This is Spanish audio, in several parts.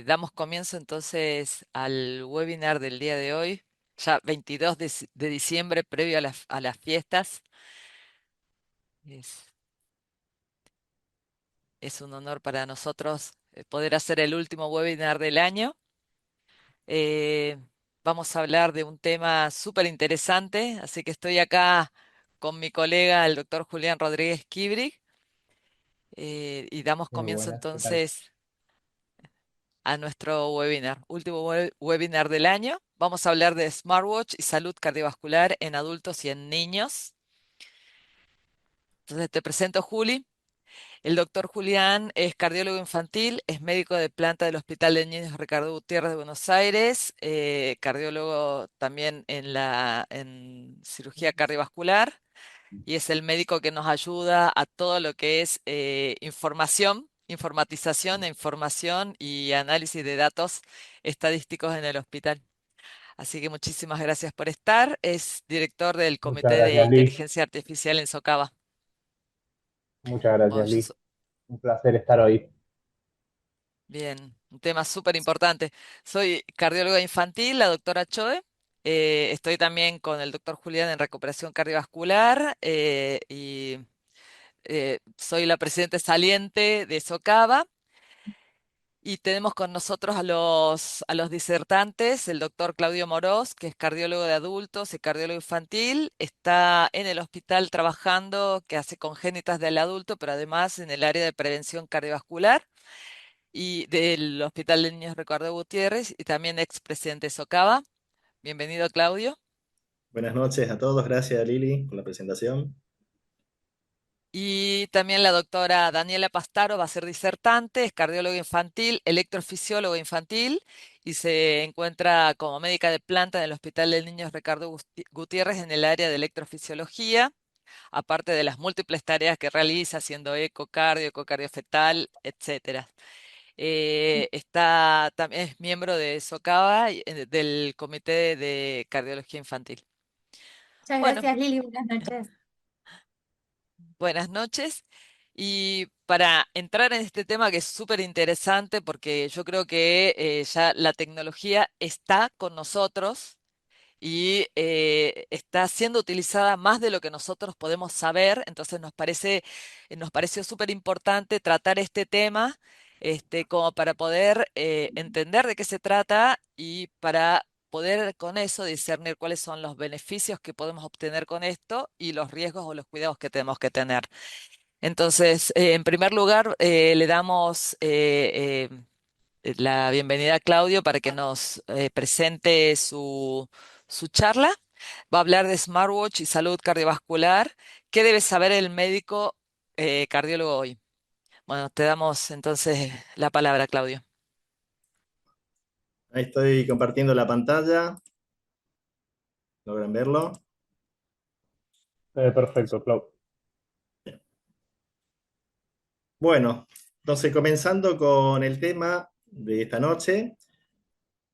Damos comienzo entonces al webinar del día de hoy, ya 22 de diciembre, previo a las fiestas. Es, es un honor para nosotros poder hacer el último webinar del año. Eh, Vamos a hablar de un tema súper interesante, así que estoy acá con mi colega, el doctor Julián Rodríguez Kibrig, y damos Muy comienzo buenas, ¿qué tal? entonces a nuestro webinar, último webinar del año. Vamos a hablar de smartwatch y salud cardiovascular en adultos y en niños. Entonces te presento Juli. El doctor Julián es cardiólogo infantil, es médico de planta del Hospital de Niños Ricardo Gutiérrez de Buenos Aires, cardiólogo también en cirugía cardiovascular y es el médico que nos ayuda a todo lo que es información, informatización e información y análisis de datos estadísticos en el hospital. Así que muchísimas gracias por estar. Es director del Muchas Comité de gracias, Liz. Inteligencia Artificial en Socava. Muchas Bueno, gracias, Liz. Un placer estar hoy. bien, un tema súper importante. Soy cardióloga infantil, la doctora Choe. Estoy también con el doctor Julián en recuperación cardiovascular y soy la presidenta saliente de Socava. Y tenemos con nosotros a los disertantes, el doctor Claudio Morós, que es cardiólogo de adultos y cardiólogo infantil, está en el hospital trabajando, que hace congénitas del adulto, pero además en el área de prevención cardiovascular y del Hospital de Niños Ricardo Gutiérrez y también expresidente de Socava. Bienvenido, Claudio. Buenas noches a todos, gracias Lili por la presentación. Y también la doctora Daniela Pastaro va a ser disertante, es cardióloga infantil, electrofisióloga infantil y se encuentra como médica de planta en el Hospital del Niño Ricardo Gutiérrez en el área de electrofisiología, aparte de las múltiples tareas que realiza haciendo ecocardio fetal, etcétera. También es miembro de SOCAVA, del Comité de Cardiología Infantil. Muchas Bueno, gracias, Lili. Buenas noches. buenas noches. Y para entrar en este tema que es súper interesante, porque yo creo que ya la tecnología está con nosotros y está siendo utilizada más de lo que nosotros podemos saber, entonces nos pareció súper importante tratar este tema, como para poder entender de qué se trata y para poder con eso discernir cuáles son los beneficios que podemos obtener con esto y los riesgos o los cuidados que tenemos que tener. Entonces, en primer lugar, le damos la bienvenida a Claudio para que nos presente su charla. Va a hablar de smartwatch y salud cardiovascular. ¿Qué debe saber el médico cardiólogo hoy? Bueno, te damos entonces la palabra, Claudio. Ahí estoy compartiendo la pantalla, ¿logran verlo? Perfecto, Clau. Bueno, entonces comenzando con el tema de esta noche,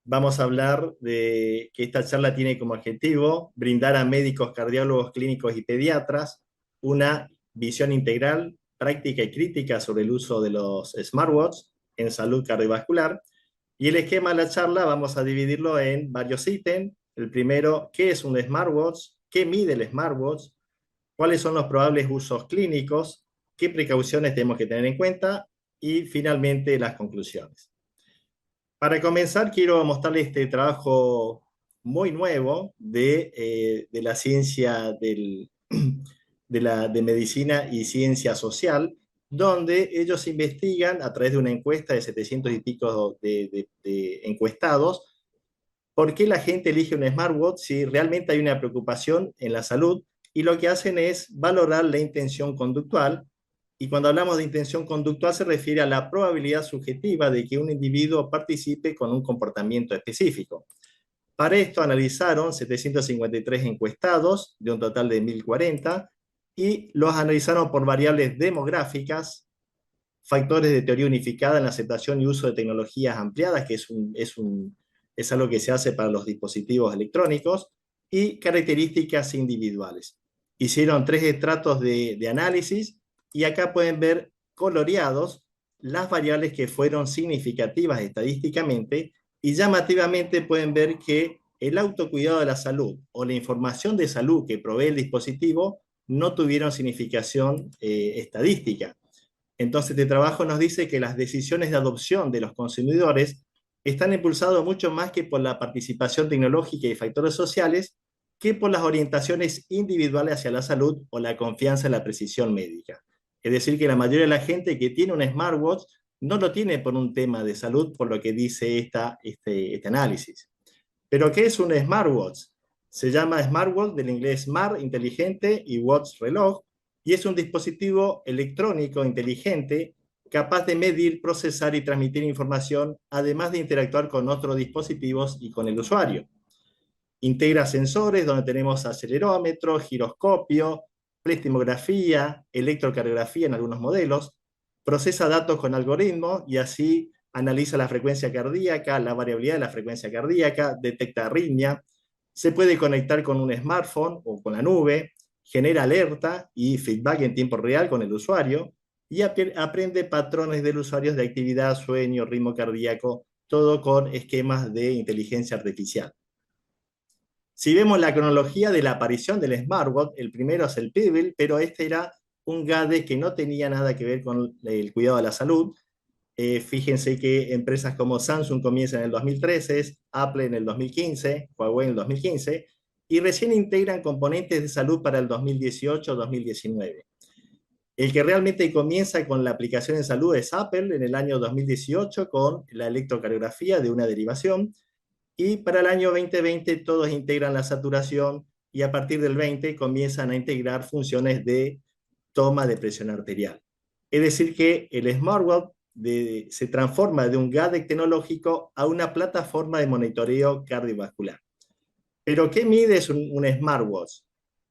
vamos a hablar de que esta charla tiene como objetivo brindar a médicos, cardiólogos clínicos y pediatras una visión integral, práctica y crítica sobre el uso de los smartwatches en salud cardiovascular. Y el esquema de la charla vamos a dividirlo en varios ítems. El primero, ¿qué es un smartwatch? ¿Qué mide el smartwatch? ¿Cuáles son los probables usos clínicos? ¿Qué precauciones tenemos que tener en cuenta? Y finalmente las conclusiones. Para comenzar, quiero mostrarles este trabajo muy nuevo de la ciencia de medicina y ciencia social, donde ellos investigan a través de una encuesta de 700 y pico de encuestados, por qué la gente elige un smartwatch si realmente hay una preocupación en la salud, y lo que hacen es valorar la intención conductual. Y cuando hablamos de intención conductual se refiere a la probabilidad subjetiva de que un individuo participe con un comportamiento específico. Para esto analizaron 753 encuestados de un total de 1040 y los analizaron por variables demográficas, factores de teoría unificada en la aceptación y uso de tecnologías ampliadas, que es algo que se hace para los dispositivos electrónicos, y características individuales. Hicieron tres estratos de análisis y acá pueden ver coloreados las variables que fueron significativas estadísticamente, y llamativamente pueden ver que el autocuidado de la salud o la información de salud que provee el dispositivo no tuvieron significación estadística. Entonces, este trabajo nos dice que las decisiones de adopción de los consumidores están impulsadas mucho más que por la participación tecnológica y factores sociales, que por las orientaciones individuales hacia la salud o la confianza en la precisión médica. Es decir, que la mayoría de la gente que tiene un smartwatch no lo tiene por un tema de salud, por lo que dice este análisis. ¿Pero qué es un smartwatch? Se llama smartwatch del inglés smart, inteligente, y watch, reloj, y es un dispositivo electrónico inteligente capaz de medir, procesar y transmitir información, además de interactuar con otros dispositivos y con el usuario. Integra sensores donde tenemos acelerómetro, giroscopio, plethysmografía, electrocardiografía en algunos modelos, procesa datos con algoritmos y así analiza la frecuencia cardíaca, la variabilidad de la frecuencia cardíaca, detecta arritmia, se puede conectar con un smartphone o con la nube, genera alerta y feedback en tiempo real con el usuario y aprende patrones del usuario de actividad, sueño, ritmo cardíaco, todo con esquemas de inteligencia artificial. Si vemos la cronología de la aparición del smartwatch, el primero es el Pebble, pero este era un gadget que no tenía nada que ver con el cuidado de la salud. Fíjense que empresas como Samsung comienzan en el 2013, Apple en el 2015, Huawei en el 2015, y recién integran componentes de salud para el 2018-2019. El que realmente comienza con la aplicación en salud es Apple en el año 2018 con la electrocardiografía de una derivación, y para el año 2020 todos integran la saturación y a partir del 20 comienzan a integrar funciones de toma de presión arterial. Es decir que el smartwatch se transforma de un gadget tecnológico a una plataforma de monitoreo cardiovascular. ¿Pero qué mide un smartwatch?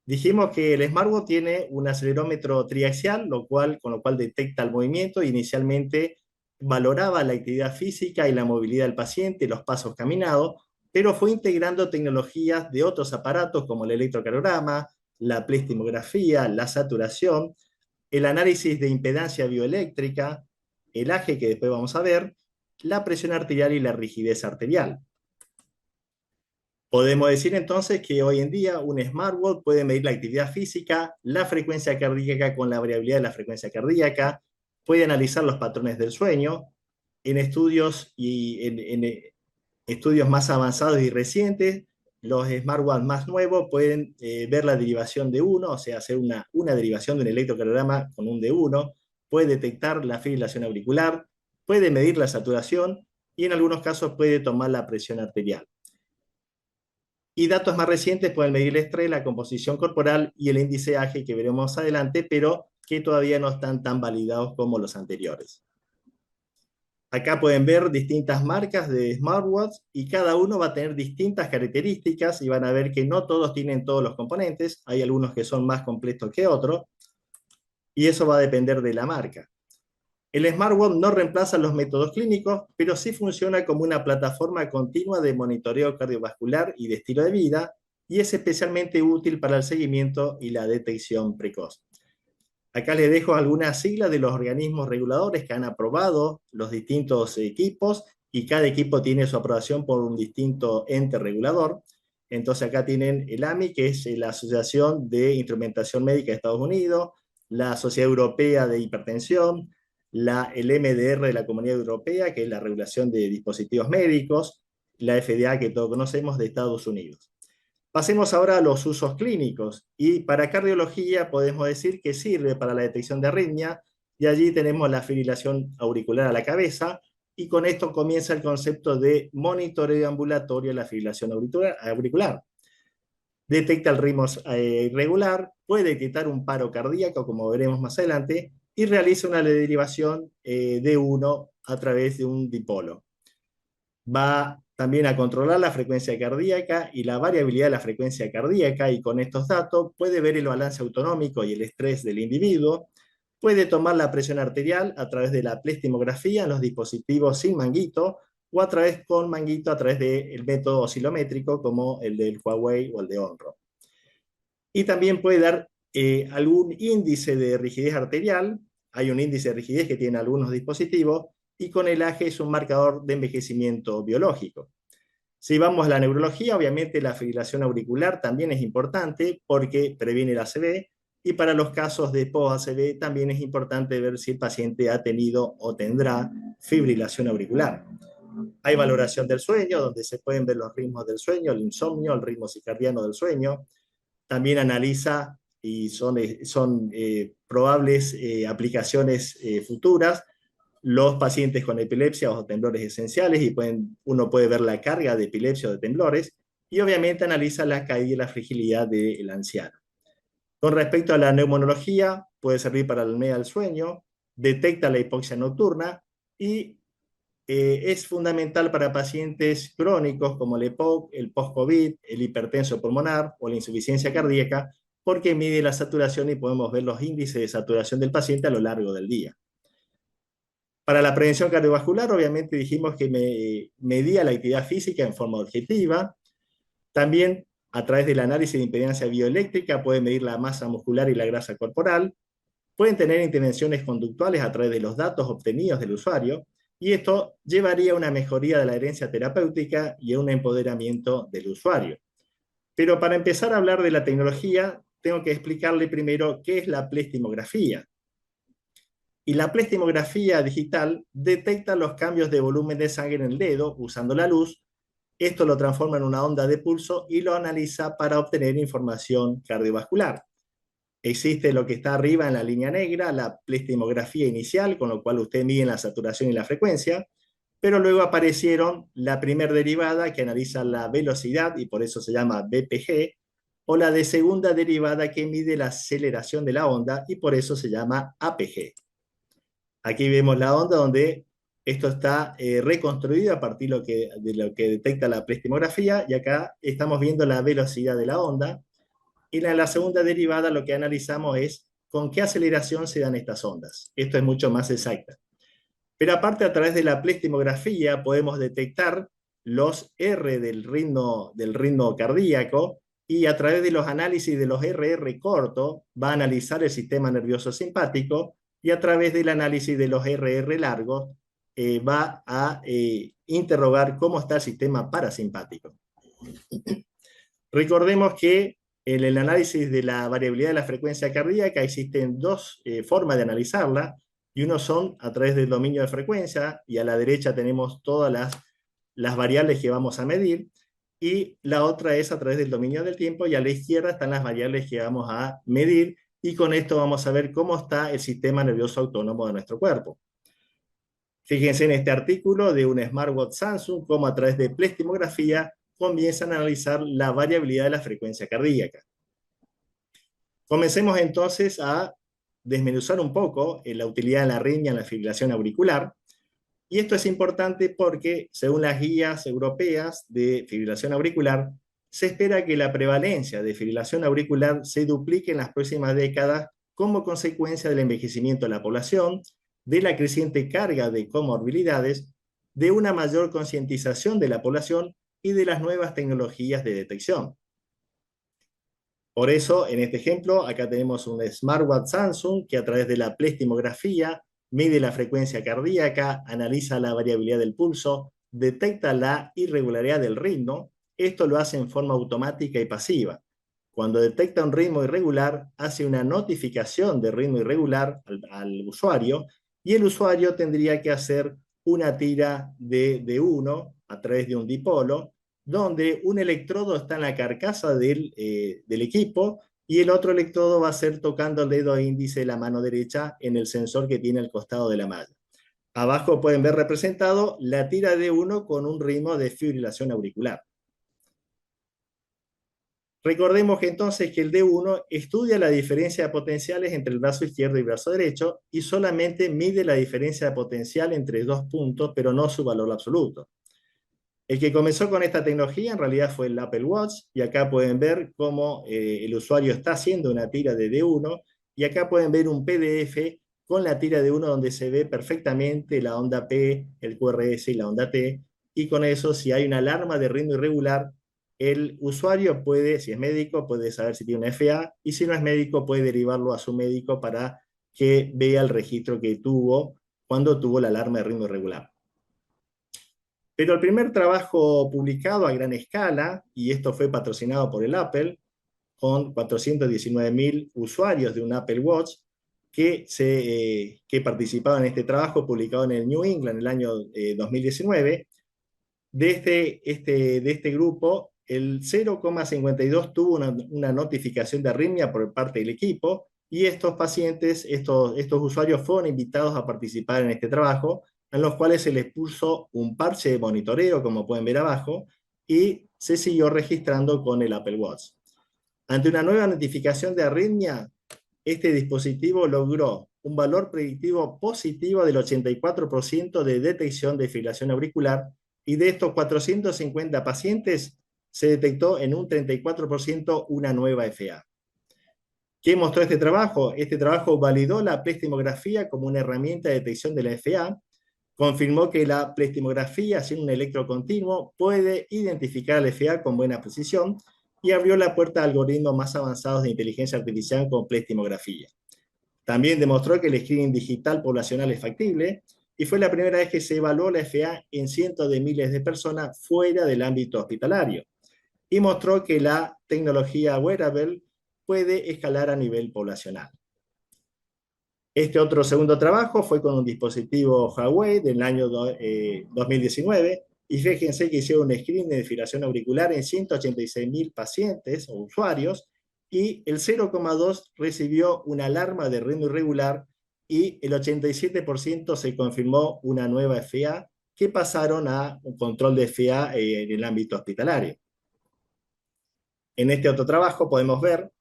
Dijimos que el smartwatch tiene un acelerómetro triaxial, con lo cual detecta el movimiento e inicialmente valoraba la actividad física y la movilidad del paciente, los pasos caminados, pero fue integrando tecnologías de otros aparatos como el electrocardiograma, la plethysmografía, la saturación, el análisis de impedancia bioeléctrica, el AGE que después vamos a ver, la presión arterial y la rigidez arterial. Podemos decir entonces que hoy en día un smartwatch puede medir la actividad física, la frecuencia cardíaca con la variabilidad de la frecuencia cardíaca, puede analizar los patrones del sueño. En estudios estudios más avanzados y recientes, los smartwatches más nuevos pueden ver la derivación de uno, o sea, hacer una derivación de un electrocardiograma con un D1, puede detectar la fibrilación auricular, puede medir la saturación y en algunos casos puede tomar la presión arterial. Y datos más recientes pueden medir el estrés, la composición corporal y el índice AGE que veremos adelante, pero que todavía no están tan validados como los anteriores. Acá pueden ver distintas marcas de smartwatch y cada uno va a tener distintas características y van a ver que no todos tienen todos los componentes, hay algunos que son más completos que otros y eso va a depender de la marca. El smartwatch no reemplaza los métodos clínicos, pero sí funciona como una plataforma continua de monitoreo cardiovascular y de estilo de vida, y es especialmente útil para el seguimiento y la detección precoz. Acá les dejo algunas siglas de los organismos reguladores que han aprobado los distintos equipos, y cada equipo tiene su aprobación por un distinto ente regulador. Entonces acá tienen el AMI, que es la Asociación de Instrumentación Médica de Estados Unidos, la Sociedad Europea de Hipertensión, el MDR de la Comunidad Europea, que es la regulación de dispositivos médicos, la FDA que todos conocemos de Estados Unidos. Pasemos ahora a los usos clínicos, y para cardiología podemos decir que sirve para la detección de arritmia, y allí tenemos la fibrilación auricular a la cabeza, y con esto comienza el concepto de monitoreo ambulatorio de la fibrilación auricular. Detecta el ritmo irregular, puede detectar un paro cardíaco, como veremos más adelante, y realiza una derivación de 1 a través de un dipolo. Va también a controlar la frecuencia cardíaca y la variabilidad de la frecuencia cardíaca, y con estos datos puede ver el balance autonómico y el estrés del individuo, puede tomar la presión arterial a través de la plethysmografía en los dispositivos sin manguito, o con manguito a través del método oscilométrico como el del Huawei o el de Onro. Y también puede dar algún índice de rigidez arterial hay un índice de rigidez que tienen algunos dispositivos, y con el AGE es un marcador de envejecimiento biológico. Si vamos a la neurología, obviamente la fibrilación auricular también es importante porque previene el ACV, y para los casos de post-ACV también es importante ver si el paciente ha tenido o tendrá fibrilación auricular. Hay valoración del sueño, donde se pueden ver los ritmos del sueño, el insomnio, el ritmo circadiano del sueño. También analiza, y son probables aplicaciones futuras, los pacientes con epilepsia o temblores esenciales, y uno puede ver la carga de epilepsia o de temblores, y obviamente analiza la caída y la fragilidad del anciano. Con respecto a la neumonología, puede servir para la apnea del sueño, detecta la hipoxia nocturna, y es fundamental para pacientes crónicos como el EPOC, el post-COVID, el hipertenso pulmonar o la insuficiencia cardíaca, porque mide la saturación y podemos ver los índices de saturación del paciente a lo largo del día. Para la prevención cardiovascular, obviamente dijimos que medía la actividad física en forma objetiva. También, a través del análisis de impedancia bioeléctrica, puede medir la masa muscular y la grasa corporal. Pueden tener intervenciones conductuales a través de los datos obtenidos del usuario, y esto llevaría a una mejoría de la herencia terapéutica y a un empoderamiento del usuario. Pero para empezar a hablar de la tecnología, tengo que explicarle primero qué es la plestimografía. Y la plestimografía digital detecta los cambios de volumen de sangre en el dedo usando la luz. Esto lo transforma en una onda de pulso y lo analiza para obtener información cardiovascular. Existe lo que está arriba en la línea negra, la plestimografía inicial, con lo cual usted mide la saturación y la frecuencia, pero luego aparecieron la primera derivada que analiza la velocidad y por eso se llama BPG, o la de segunda derivada que mide la aceleración de la onda y por eso se llama APG. Aquí vemos la onda donde esto está reconstruido a partir de lo que detecta la plestimografía, y acá estamos viendo la velocidad de la onda. Y en la segunda derivada lo que analizamos es con qué aceleración se dan estas ondas. Esto es mucho más exacta. Pero aparte, a través de la plestimografía podemos detectar los R del ritmo cardíaco, y a través de los análisis de los RR corto va a analizar el sistema nervioso simpático, y a través del análisis de los RR largos va a interrogar cómo está el sistema parasimpático. Recordemos que en el análisis de la variabilidad de la frecuencia cardíaca existen dos formas de analizarla, y uno son a través del dominio de frecuencia, y a la derecha tenemos todas las variables que vamos a medir, y la otra es a través del dominio del tiempo, y a la izquierda están las variables que vamos a medir, y con esto vamos a ver cómo está el sistema nervioso autónomo de nuestro cuerpo. Fíjense en este artículo de un smartwatch Samsung, cómo a través de plestimografía comienzan a analizar la variabilidad de la frecuencia cardíaca. Comencemos entonces a desmenuzar un poco la utilidad de la arritmia en la fibrilación auricular. Y esto es importante porque, según las guías europeas de fibrilación auricular, se espera que la prevalencia de fibrilación auricular se duplique en las próximas décadas como consecuencia del envejecimiento de la población, de la creciente carga de comorbilidades, de una mayor concientización de la población y de las nuevas tecnologías de detección. Por eso, en este ejemplo, acá tenemos un smartwatch Samsung que a través de la plestimografía mide la frecuencia cardíaca, analiza la variabilidad del pulso, detecta la irregularidad del ritmo. Esto lo hace en forma automática y pasiva. Cuando detecta un ritmo irregular, hace una notificación de ritmo irregular al usuario, y el usuario tendría que hacer una tira de D1 a través de un dipolo, donde un electrodo está en la carcasa del equipo, y el otro electrodo va a ser tocando el dedo índice de la mano derecha en el sensor que tiene al costado de la malla. Abajo pueden ver representado la tira D1 con un ritmo de fibrilación auricular. Recordemos que entonces que el D1 estudia la diferencia de potenciales entre el brazo izquierdo y el brazo derecho, y solamente mide la diferencia de potencial entre dos puntos, pero no su valor absoluto. El que comenzó con esta tecnología en realidad fue el Apple Watch, y acá pueden ver cómo el usuario está haciendo una tira de D1, y acá pueden ver un PDF con la tira D1 donde se ve perfectamente la onda P, el QRS y la onda T, y con eso, si hay una alarma de ritmo irregular, el usuario puede, si es médico, puede saber si tiene una FA, y si no es médico puede derivarlo a su médico para que vea el registro que tuvo cuando tuvo la alarma de ritmo irregular. Pero el primer trabajo publicado a gran escala, y esto fue patrocinado por el Apple, con 419.000 usuarios de un Apple Watch que participaban en este trabajo publicado en el New England en el año 2019. De este grupo, el 0,52 tuvo una notificación de arritmia por parte del equipo, y estos pacientes, estos usuarios fueron invitados a participar en este trabajo, en los cuales se les puso un parche de monitoreo, como pueden ver abajo, y se siguió registrando con el Apple Watch. Ante una nueva notificación de arritmia, este dispositivo logró un valor predictivo positivo del 84% de detección de fibrilación auricular, y de estos 450 pacientes se detectó en un 34% una nueva FA. ¿Qué mostró este trabajo? Este trabajo validó la plethysmografía como una herramienta de detección de la FA, confirmó que la plethysmografía sin un electro continuo puede identificar la FA con buena precisión, y abrió la puerta a algoritmos más avanzados de inteligencia artificial con plethysmografía. También demostró que el screening digital poblacional es factible, y fue la primera vez que se evaluó la FA en cientos de miles de personas fuera del ámbito hospitalario, y mostró que la tecnología wearable puede escalar a nivel poblacional. Este otro segundo trabajo fue con un dispositivo Huawei del año 2019, y fíjense que hicieron un screening de fibrilación auricular en 186.000 pacientes o usuarios, y el 0,2 recibió una alarma de ritmo irregular, y el 87% se confirmó una nueva FA, que pasaron a un control de FA en el ámbito hospitalario. En este otro trabajo podemos ver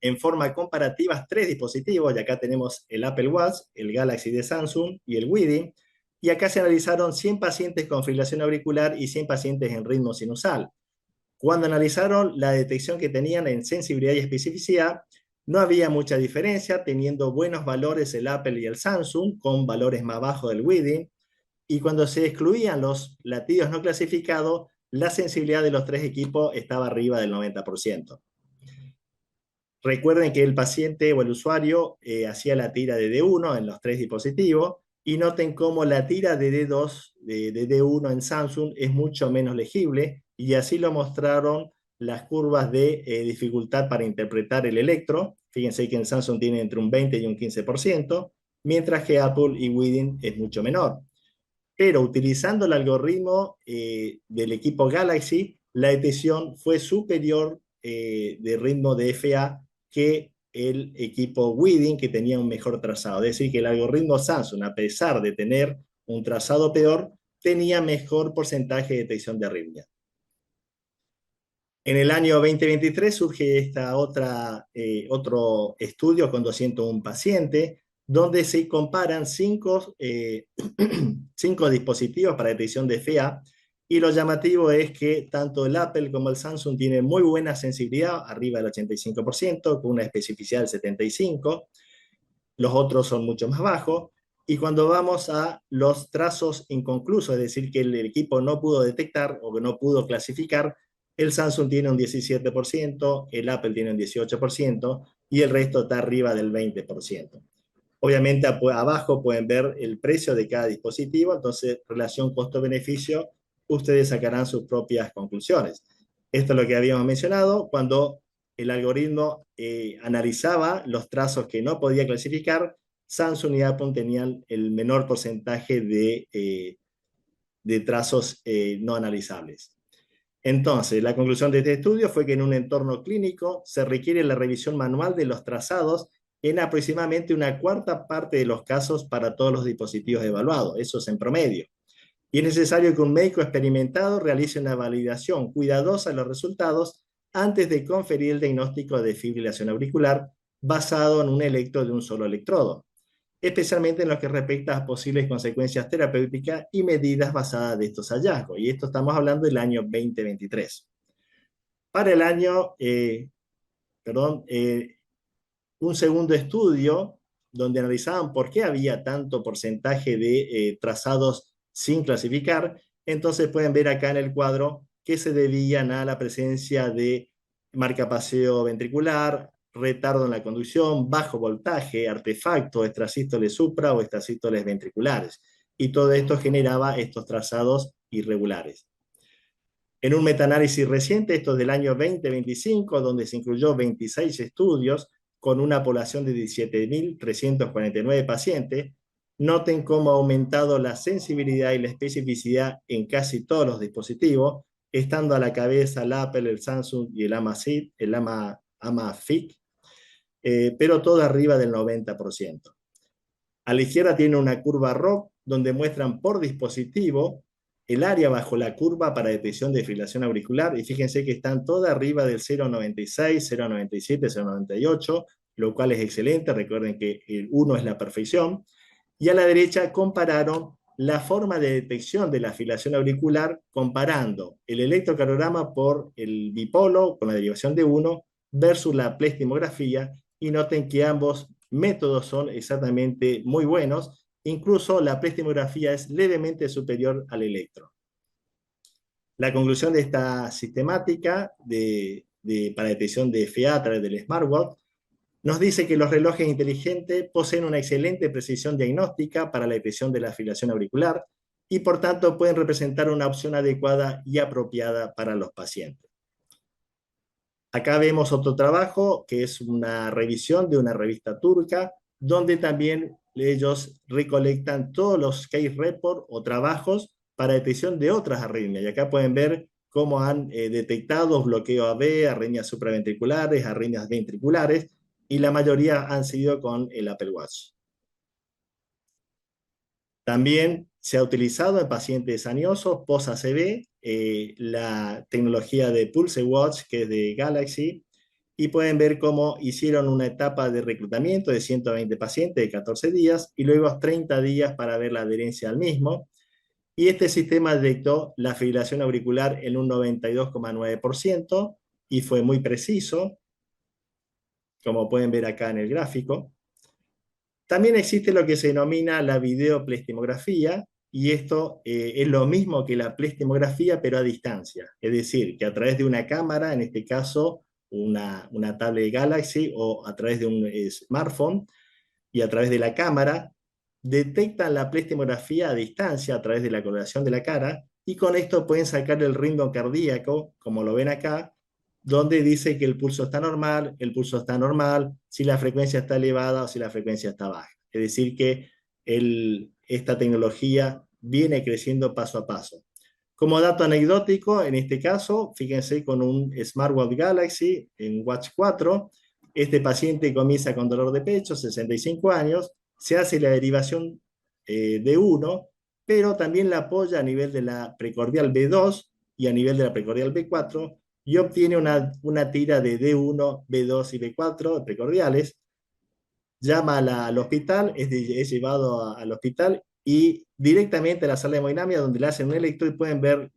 en forma comparativa tres dispositivos, y acá tenemos el Apple Watch, el Galaxy de Samsung y el Withing, y acá se analizaron 100 pacientes con fibrilación auricular y 100 pacientes en ritmo sinusal. Cuando analizaron la detección que tenían en sensibilidad y especificidad, no había mucha diferencia, teniendo buenos valores el Apple y el Samsung, con valores más bajos del Withing, y cuando se excluían los latidos no clasificados, la sensibilidad de los tres equipos estaba arriba del 90%. Recuerden que el paciente o el usuario hacía la tira de D1 en los tres dispositivos, y noten cómo la tira de D2, de D1 en Samsung es mucho menos legible, y así lo mostraron las curvas de dificultad para interpretar el electro. Fíjense que en Samsung tiene entre un 20 y un 15%, mientras que Apple y Withing es mucho menor. Pero utilizando el algoritmo del equipo Galaxy, la detección fue superior de ritmo de FA que el equipo Withing, que tenía un mejor trazado. Es decir, que el algoritmo Samsung, a pesar de tener un trazado peor, tenía mejor porcentaje de detección de arritmia. En el año 2023 surge otro estudio con 201 pacientes, donde se comparan cinco dispositivos para detección de FA, y lo llamativo es que tanto el Apple como el Samsung tienen muy buena sensibilidad, arriba del 85%, con una especificidad del 75%, los otros son mucho más bajos, y cuando vamos a los trazos inconclusos, es decir, que el equipo no pudo detectar o que no pudo clasificar, el Samsung tiene un 17%, el Apple tiene un 18%, y el resto está arriba del 20%. Obviamente abajo pueden ver el precio de cada dispositivo, entonces relación costo-beneficio, ustedes sacarán sus propias conclusiones. Esto es lo que habíamos mencionado, cuando el algoritmo analizaba los trazos que no podía clasificar, Samsung y Apple tenían el menor porcentaje de trazos no analizables. Entonces, la conclusión de este estudio fue que en un entorno clínico se requiere la revisión manual de los trazados en aproximadamente una cuarta parte de los casos para todos los dispositivos evaluados, eso es en promedio. Y es necesario que un médico experimentado realice una validación cuidadosa de los resultados antes de conferir el diagnóstico de fibrilación auricular basado en un electro de un solo electrodo, especialmente en lo que respecta a posibles consecuencias terapéuticas y medidas basadas de estos hallazgos. Y esto estamos hablando del año 2023. Para el año, un segundo estudio donde analizaban por qué había tanto porcentaje de trazados sin clasificar, entonces pueden ver acá en el cuadro que se debían a la presencia de marcapaseo ventricular, retardo en la conducción, bajo voltaje, artefactos, extrasístoles supra o extrasístoles ventriculares. Y todo esto generaba estos trazados irregulares. En un metaanálisis reciente, esto es del año 2025, donde se incluyó 26 estudios con una población de 17.349 pacientes, noten cómo ha aumentado la sensibilidad y la especificidad en casi todos los dispositivos, estando a la cabeza el Apple, el Samsung y el Amazfit, Amazfit, pero todo arriba del 90%. A la izquierda tiene una curva ROC, donde muestran por dispositivo el área bajo la curva para detección de fibrilación auricular, y fíjense que están todas arriba del 0,96, 0,97, 0,98, lo cual es excelente. Recuerden que el 1 es la perfección. Y a la derecha compararon la forma de detección de la fibrilación auricular comparando el electrocardiograma por el bipolo con la derivación de 1 versus la plextimografía, y noten que ambos métodos son exactamente muy buenos. Incluso la plextimografía es levemente superior al electro. La conclusión de esta sistemática para detección de FA a través del smartwatch nos dice que los relojes inteligentes poseen una excelente precisión diagnóstica para la detección de la fibrilación auricular y por tanto pueden representar una opción adecuada y apropiada para los pacientes. Acá vemos otro trabajo que es una revisión de una revista turca, donde también ellos recolectan todos los case report o trabajos para detección de otras arritmias. Y acá pueden ver cómo han detectado bloqueo AB, arritmias supraventriculares, arritmias ventriculares, y la mayoría han sido con el Apple Watch. También se ha utilizado en pacientes aniosos post-ACV la tecnología de Pulse Watch, que es de Galaxy, y pueden ver cómo hicieron una etapa de reclutamiento de 120 pacientes de 14 días y luego 30 días para ver la adherencia al mismo. Y este sistema detectó la fibrilación auricular en un 92,9% y fue muy preciso, como pueden ver acá en el gráfico. También existe lo que se denomina la videoplextimografía, y esto es lo mismo que la plextimografía, pero a distancia. Es decir, que a través de una cámara, en este caso una tablet Galaxy, o a través de un smartphone, y a través de la cámara, detectan la plextimografía a distancia a través de la coloración de la cara, y con esto pueden sacar el ritmo cardíaco, como lo ven acá, donde dice que el pulso está normal, si la frecuencia está elevada o si la frecuencia está baja. Es decir, que esta tecnología viene creciendo paso a paso. Como dato anecdótico, en este caso, fíjense con un Smartwatch Galaxy en Watch 4, este paciente comienza con dolor de pecho, 65 años, se hace la derivación de 1, pero también la apoya a nivel de la precordial B2 y a nivel de la precordial B4, y obtiene una tira de D1, B2 y B4 precordiales. Llama al hospital, es llevado al hospital y directamente a la sala de hemodinamia, donde le hacen un electro y pueden ver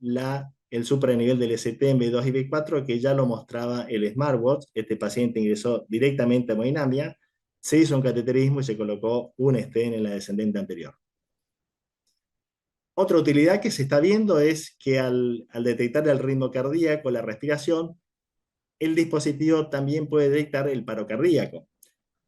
el supranivel del ST en B2 y B4, que ya lo mostraba el smartwatch. Este paciente ingresó directamente a hemodinamia, se hizo un cateterismo y se colocó un stent en la descendente anterior. Otra utilidad que se está viendo es que al detectar el ritmo cardíaco, la respiración, el dispositivo también puede detectar el paro cardíaco.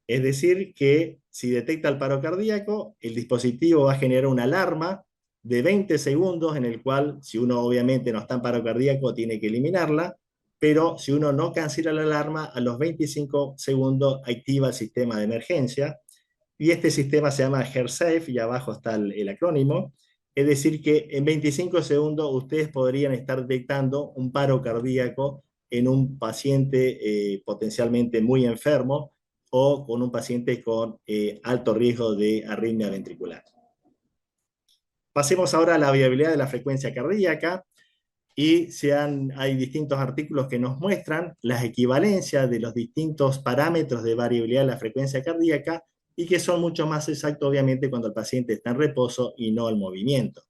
Es decir, que si detecta el paro cardíaco, el dispositivo va a generar una alarma de 20 segundos en el cual, si uno obviamente no está en paro cardíaco, tiene que eliminarla, pero si uno no cancela la alarma, a los 25 segundos activa el sistema de emergencia, y este sistema se llama HeartSafe, y abajo está el acrónimo. Es decir, que en 25 segundos ustedes podrían estar detectando un paro cardíaco en un paciente potencialmente muy enfermo, o con un paciente con alto riesgo de arritmia ventricular. Pasemos ahora a la variabilidad de la frecuencia cardíaca, y hay distintos artículos que nos muestran las equivalencias de los distintos parámetros de variabilidad de la frecuencia cardíaca, y que son mucho más exactos obviamente cuando el paciente está en reposo y no en movimiento.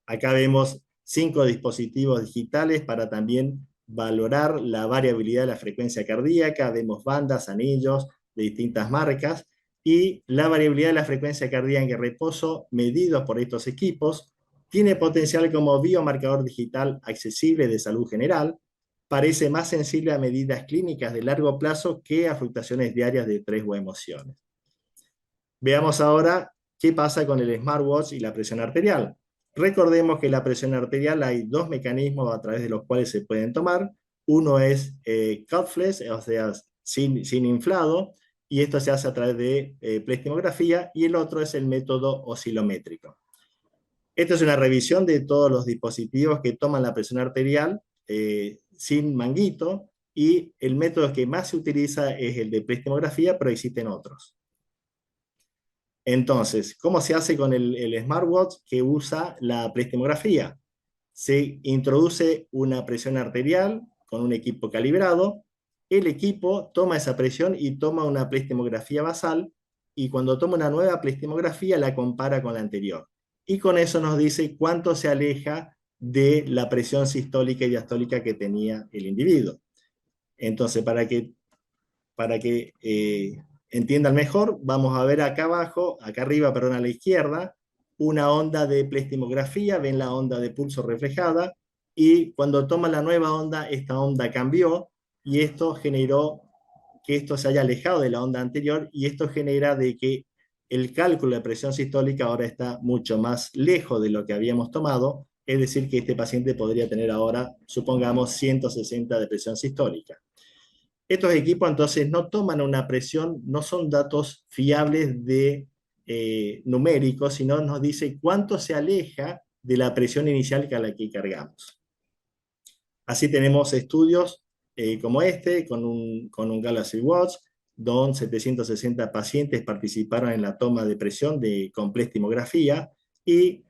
Acá vemos 5 dispositivos digitales para también valorar la variabilidad de la frecuencia cardíaca. Vemos bandas, anillos de distintas marcas, y la variabilidad de la frecuencia cardíaca en reposo medidos por estos equipos tiene potencial como biomarcador digital accesible de salud general parece más sensible a medidas clínicas de largo plazo que a fluctuaciones diarias de estrés o emociones. Veamos ahora qué pasa con el smartwatch y la presión arterial. Recordemos que la presión arterial hay dos mecanismos a través de los cuales se pueden tomar. Uno es cuffless, o sea, sin inflado, y esto se hace a través de pleximografía, y el otro es el método oscilométrico. Esta es una revisión de todos los dispositivos que toman la presión arterial sin manguito, y el método que más se utiliza es el de pleximografía, pero existen otros. Entonces, ¿cómo se hace con el smartwatch que usa la pleximografía? Se introduce una presión arterial con un equipo calibrado, el equipo toma esa presión y toma una pleximografía basal, y cuando toma una nueva pleximografía la compara con la anterior. Y con eso nos dice cuánto se aleja de la presión sistólica y diastólica que tenía el individuo. Entonces, para que entiendan mejor, vamos a ver acá abajo, acá arriba, perdón, a la izquierda, una onda de pleximografía, ven la onda de pulso reflejada, y cuando toma la nueva onda, esta onda cambió, y esto generó que esto se haya alejado de la onda anterior, y esto genera de que el cálculo de presión sistólica ahora está mucho más lejos de lo que habíamos tomado, es decir, que este paciente podría tener ahora, supongamos, 160 de presión sistólica. Estos equipos entonces no toman una presión, no son datos fiables de numéricos, sino nos dice cuánto se aleja de la presión inicial a la que cargamos. Así tenemos estudios como este, con un Galaxy Watch, donde 760 pacientes participaron en la toma de presión con pleximografía, y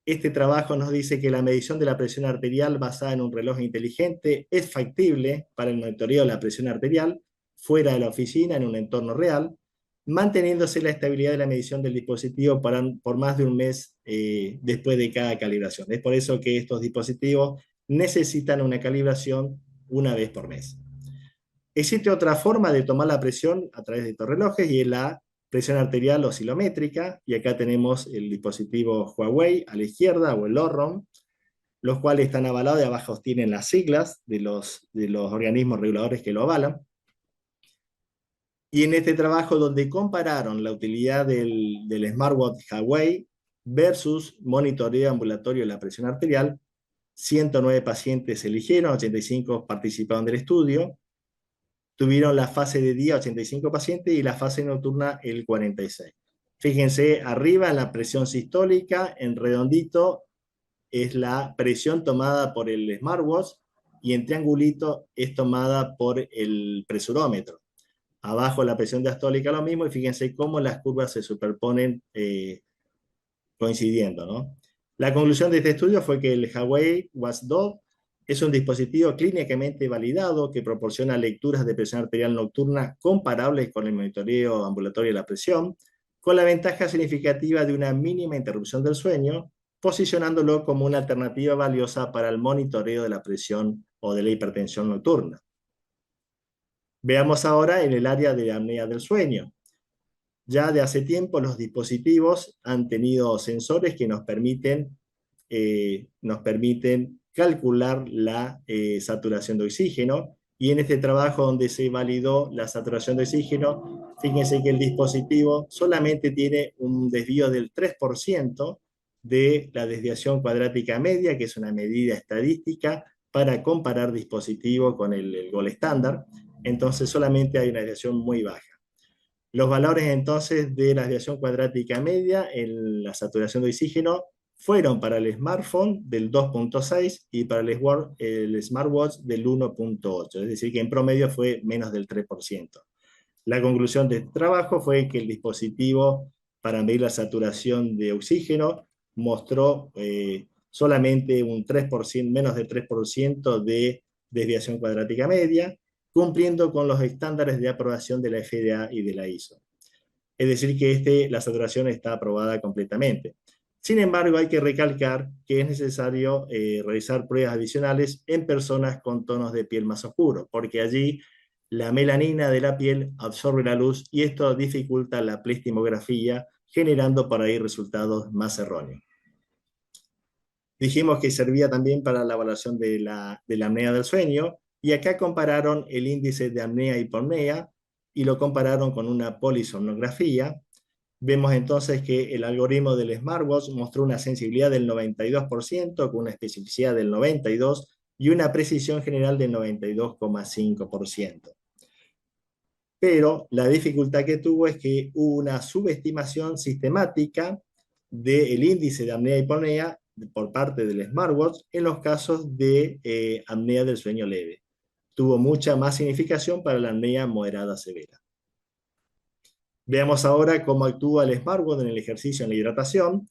este trabajo nos dice que la medición de la presión arterial basada en un reloj inteligente es factible para el monitoreo de la presión arterial fuera de la oficina, en un entorno real, manteniéndose la estabilidad de la medición del dispositivo por más de un mes después de cada calibración. Es por eso que estos dispositivos necesitan una calibración una vez por mes. Existe otra forma de tomar la presión a través de estos relojes, y es la presión arterial oscilométrica, y acá tenemos el dispositivo Huawei a la izquierda, o el ORROM, los cuales están avalados, y abajo tienen las siglas de los organismos reguladores que lo avalan. Y en este trabajo, donde compararon la utilidad del smartwatch Huawei versus monitoreo ambulatorio de la presión arterial, 109 pacientes se eligieron, 85 participaron del estudio. Tuvieron la fase de día 85 pacientes y la fase nocturna el 46. Fíjense, arriba en la presión sistólica, en redondito, es la presión tomada por el smartwatch, y en triangulito es tomada por el presurómetro. Abajo la presión diastólica lo mismo, y fíjense cómo las curvas se superponen coincidiendo, ¿no? La conclusión de este estudio fue que el Huawei Watch 2 es un dispositivo clínicamente validado que proporciona lecturas de presión arterial nocturna comparables con el monitoreo ambulatorio de la presión, con la ventaja significativa de una mínima interrupción del sueño, posicionándolo como una alternativa valiosa para el monitoreo de la presión o de la hipertensión nocturna. Veamos ahora en el área de apnea del sueño. Ya de hace tiempo los dispositivos han tenido sensores que nos permiten calcular la saturación de oxígeno, y en este trabajo donde se validó la saturación de oxígeno, fíjense que el dispositivo solamente tiene un desvío del 3% de la desviación cuadrática media, que es una medida estadística para comparar dispositivo con el gold estándar. Entonces solamente hay una desviación muy baja. Los valores entonces de la desviación cuadrática media en la saturación de oxígeno fueron para el smartphone del 2.6 y para el smartwatch del 1.8, es decir, que en promedio fue menos del 3%. La conclusión de este trabajo fue que el dispositivo para medir la saturación de oxígeno mostró solamente un 3%, menos del 3% de desviación cuadrática media, cumpliendo con los estándares de aprobación de la FDA y de la ISO. Es decir, que la saturación está aprobada completamente. Sin embargo, hay que recalcar que es necesario realizar pruebas adicionales en personas con tonos de piel más oscuros, porque allí la melanina de la piel absorbe la luz, y esto dificulta la pleximografía, generando por ahí resultados más erróneos. Dijimos que servía también para la evaluación de la apnea del sueño, y acá compararon el índice de apnea y hiponea y lo compararon con una polisomnografía. Vemos entonces que el algoritmo del smartwatch mostró una sensibilidad del 92% con una especificidad del 92% y una precisión general del 92,5%. Pero la dificultad que tuvo es que hubo una subestimación sistemática del índice de apnea y hiponea por parte del smartwatch en los casos de apnea del sueño leve. Tuvo mucha más significación para la apnea moderada severa. Veamos ahora cómo actúa el smartwatch en el ejercicio en la hidratación.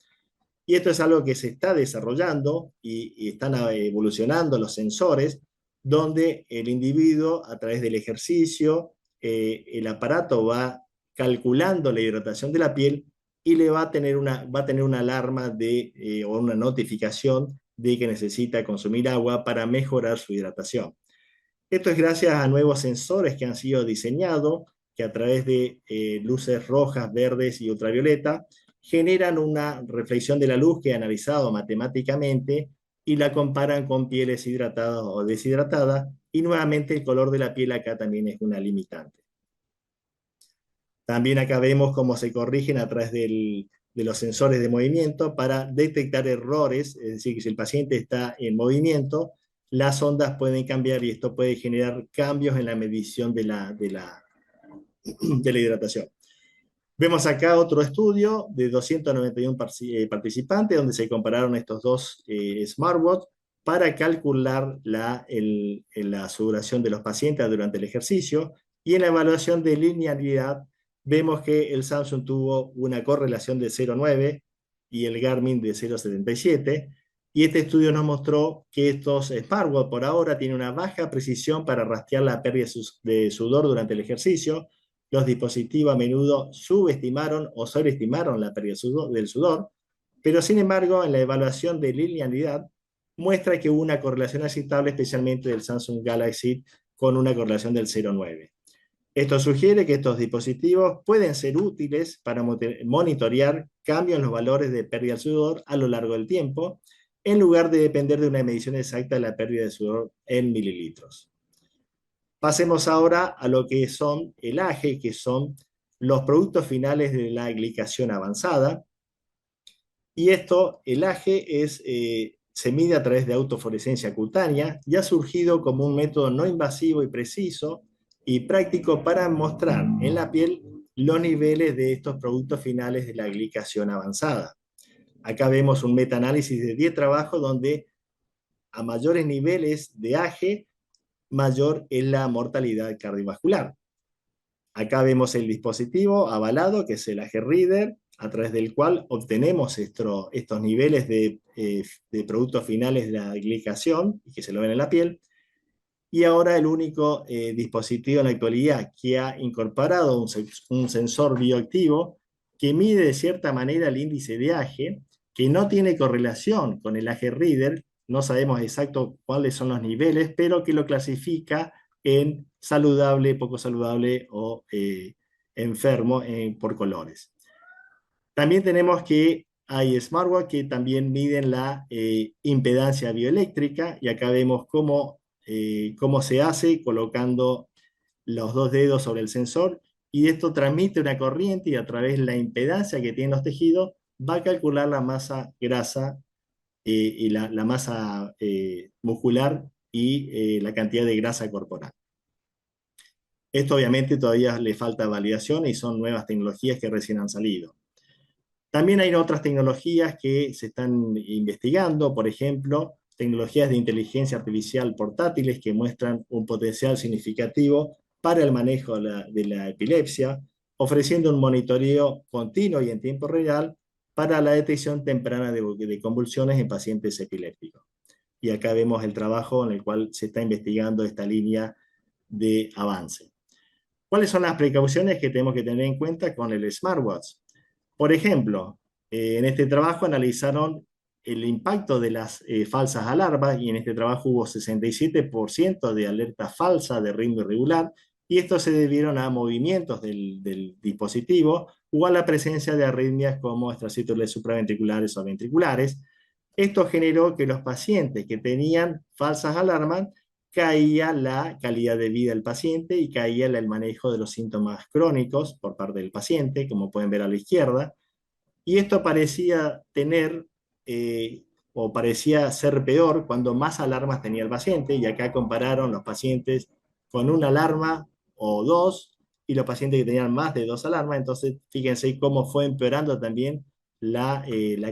Y esto es algo que se está desarrollando y están evolucionando los sensores, donde el individuo, a través del ejercicio, el aparato va calculando la hidratación de la piel y le va a tener una alarma o una notificación de que necesita consumir agua para mejorar su hidratación. Esto es gracias a nuevos sensores que han sido diseñados, que a través de luces rojas, verdes y ultravioleta, generan una reflexión de la luz que he analizado matemáticamente y la comparan con pieles hidratadas o deshidratadas, y nuevamente el color de la piel acá también es una limitante. También acá vemos cómo se corrigen a través de los sensores de movimiento para detectar errores, es decir, que si el paciente está en movimiento, las ondas pueden cambiar y esto puede generar cambios en la medición de la hidratación. Vemos acá otro estudio de 291 participantes donde se compararon estos dos smartwatch para calcular la sudoración de los pacientes durante el ejercicio, y en la evaluación de linealidad vemos que el Samsung tuvo una correlación de 0,9 y el Garmin de 0,77, y este estudio nos mostró que estos smartwatch por ahora tienen una baja precisión para rastrear la pérdida de sudor durante el ejercicio. Los dispositivos a menudo subestimaron o sobreestimaron la pérdida del sudor, pero sin embargo en la evaluación de linealidad muestra que hubo una correlación aceptable, especialmente del Samsung Galaxy, con una correlación del 0,9. Esto sugiere que estos dispositivos pueden ser útiles para monitorear cambios en los valores de pérdida del sudor a lo largo del tiempo, en lugar de depender de una medición exacta de la pérdida de sudor en mililitros. Pasemos ahora a lo que son el AGE, que son los productos finales de la glicación avanzada. Y esto, el AGE, se mide a través de autofluorescencia cutánea y ha surgido como un método no invasivo y preciso y práctico para mostrar en la piel los niveles de estos productos finales de la glicación avanzada. Acá vemos un metaanálisis de 10 trabajos donde a mayores niveles de AGE, mayor es la mortalidad cardiovascular. Acá vemos el dispositivo avalado, que es el AG Reader, a través del cual obtenemos estos niveles de productos finales de la glicación, y que se lo ven en la piel. Y ahora el único dispositivo en la actualidad que ha incorporado un sensor bioactivo que mide de cierta manera el índice de AGE, que no tiene correlación con el AG Reader, no sabemos exacto cuáles son los niveles, pero que lo clasifica en saludable, poco saludable o enfermo por colores. También tenemos que hay smartwatch que también miden la impedancia bioeléctrica, y acá vemos cómo se hace colocando los dos dedos sobre el sensor, y esto transmite una corriente y a través de la impedancia que tienen los tejidos va a calcular la masa grasa y la masa muscular y la cantidad de grasa corporal. Esto obviamente todavía le falta validación y son nuevas tecnologías que recién han salido. También hay otras tecnologías que se están investigando, por ejemplo, tecnologías de inteligencia artificial portátiles que muestran un potencial significativo para el manejo de la epilepsia, ofreciendo un monitoreo continuo y en tiempo real para la detección temprana de convulsiones en pacientes epilépticos. Y acá vemos el trabajo en el cual se está investigando esta línea de avance. ¿Cuáles son las precauciones que tenemos que tener en cuenta con el smartwatch? Por ejemplo, en este trabajo analizaron el impacto de las falsas alarmas, y en este trabajo hubo 67% de alerta falsa de ritmo irregular, y estos se debieron a movimientos del dispositivo o a la presencia de arritmias como extracítoles supraventriculares o ventriculares. Esto generó que los pacientes que tenían falsas alarmas caía la calidad de vida del paciente y caía el manejo de los síntomas crónicos por parte del paciente, como pueden ver a la izquierda. Y esto parecía tener, o parecía ser peor cuando más alarmas tenía el paciente, y acá compararon los pacientes con una alarma o dos, y los pacientes que tenían más de dos alarmas. Entonces fíjense cómo fue empeorando también la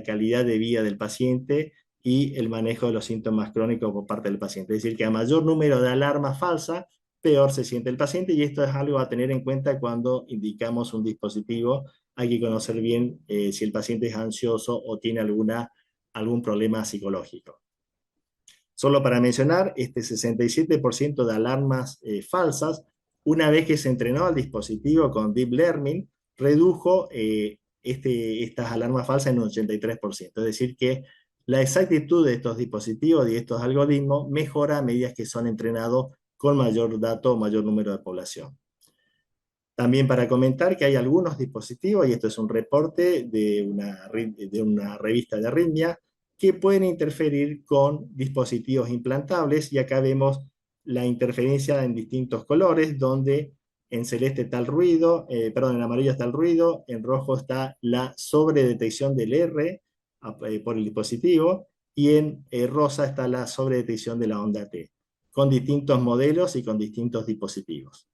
calidad de vida del paciente y el manejo de los síntomas crónicos por parte del paciente. Es decir, que a mayor número de alarmas falsas, peor se siente el paciente, y esto es algo a tener en cuenta cuando indicamos un dispositivo. Hay que conocer bien si el paciente es ansioso o tiene algún problema psicológico. Solo para mencionar, este 67% de alarmas falsas, una vez que se entrenó al dispositivo con Deep Learning, redujo estas alarmas falsas en un 83%. Es decir, que la exactitud de estos dispositivos y estos algoritmos mejora a medida que son entrenados con mayor dato o mayor número de población. También para comentar que hay algunos dispositivos, y esto es un reporte de una revista de arritmia, que pueden interferir con dispositivos implantables, y acá vemos la interferencia en distintos colores, donde en celeste está el ruido, perdón, en amarillo está el ruido, en rojo está la sobredetección del R por el dispositivo, y en rosa está la sobredetección de la onda T, con distintos modelos y con distintos dispositivos.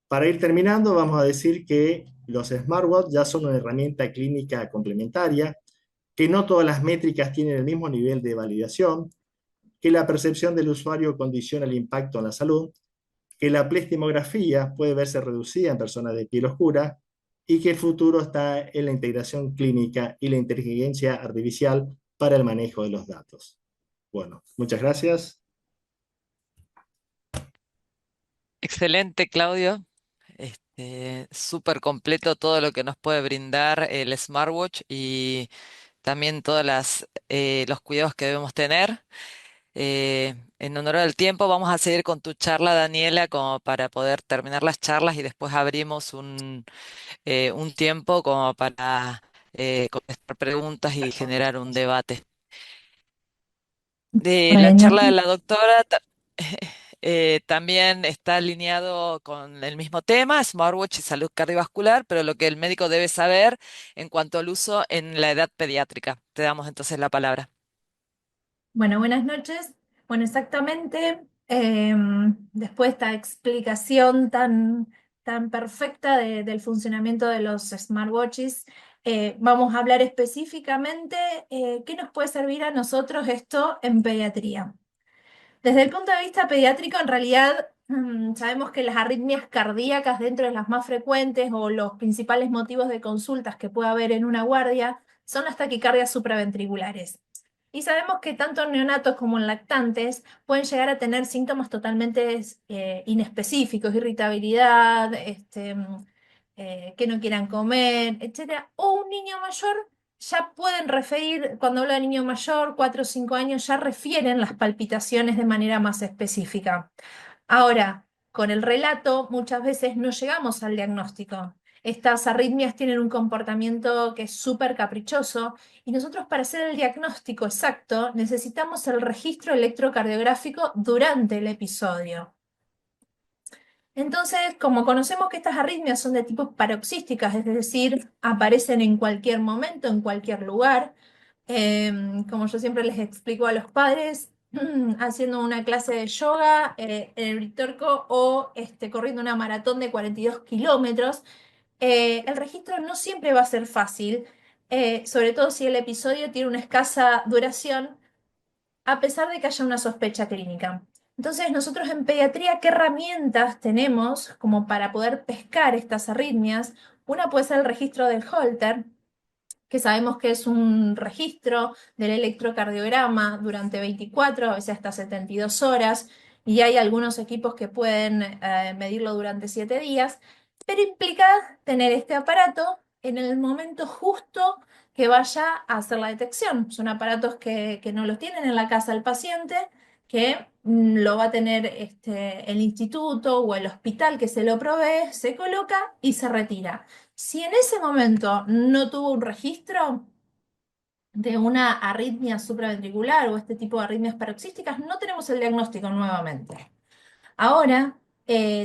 Para ir terminando, vamos a decir que los smartwatches ya son una herramienta clínica complementaria, que no todas las métricas tienen el mismo nivel de validación, que la percepción del usuario condiciona el impacto en la salud, que la plestimografía puede verse reducida en personas de piel oscura, y que el futuro está en la integración clínica y la inteligencia artificial para el manejo de los datos. Bueno, muchas gracias. Excelente, Claudio. Súper completo todo lo que nos puede brindar el smartwatch y también todos los cuidados que debemos tener. En honor al tiempo, vamos a seguir con tu charla, Daniela, como para poder terminar las charlas y después abrimos un tiempo como para contestar preguntas y generar un debate. De la Bueno, charla de la doctora, también está alineado con el mismo tema, smartwatch y salud cardiovascular, pero lo que el médico debe saber en cuanto al uso en la edad pediátrica. Te damos entonces la palabra. bueno, buenas noches. Bueno, exactamente, después de esta explicación tan perfecta del funcionamiento de los smartwatches, vamos a hablar específicamente qué nos puede servir a nosotros esto en pediatría. Desde el punto de vista pediátrico, en realidad, sabemos que las arritmias cardíacas, dentro de las más frecuentes o los principales motivos de consultas que puede haber en una guardia, son las taquicardias supraventriculares. Y sabemos que tanto en neonatos como en lactantes pueden llegar a tener síntomas totalmente inespecíficos, irritabilidad, que no quieran comer, etcétera. O un niño mayor ya pueden referir, cuando hablo de niño mayor, 4 o 5 años, ya refieren las palpitaciones de manera más específica. Ahora, con el relato muchas veces no llegamos al diagnóstico. Estas arritmias tienen un comportamiento que es súper caprichoso, y nosotros, para hacer el diagnóstico exacto, necesitamos el registro electrocardiográfico durante el episodio. Entonces, como conocemos que estas arritmias son de tipo paroxísticas, es decir, aparecen en cualquier momento, en cualquier lugar, como yo siempre les explico a los padres, haciendo una clase de yoga en el Britorco o corriendo una maratón de 42 kilómetros, el registro no siempre va a ser fácil, sobre todo si el episodio tiene una escasa duración, a pesar de que haya una sospecha clínica. Entonces, nosotros en pediatría, ¿qué herramientas tenemos como para poder pescar estas arritmias? Una puede ser el registro del Holter, que sabemos que es un registro del electrocardiograma durante 24, a veces hasta 72 horas, y hay algunos equipos que pueden medirlo durante 7 días, pero implica tener este aparato en el momento justo que vaya a hacer la detección. Son aparatos que no los tienen en la casa del paciente, que lo va a tener el instituto o el hospital que se lo provee, se coloca y se retira. Si en ese momento no tuvo un registro, de una arritmia supraventricular o este tipo de arritmias paroxísticas, no tenemos el diagnóstico nuevamente. Ahora,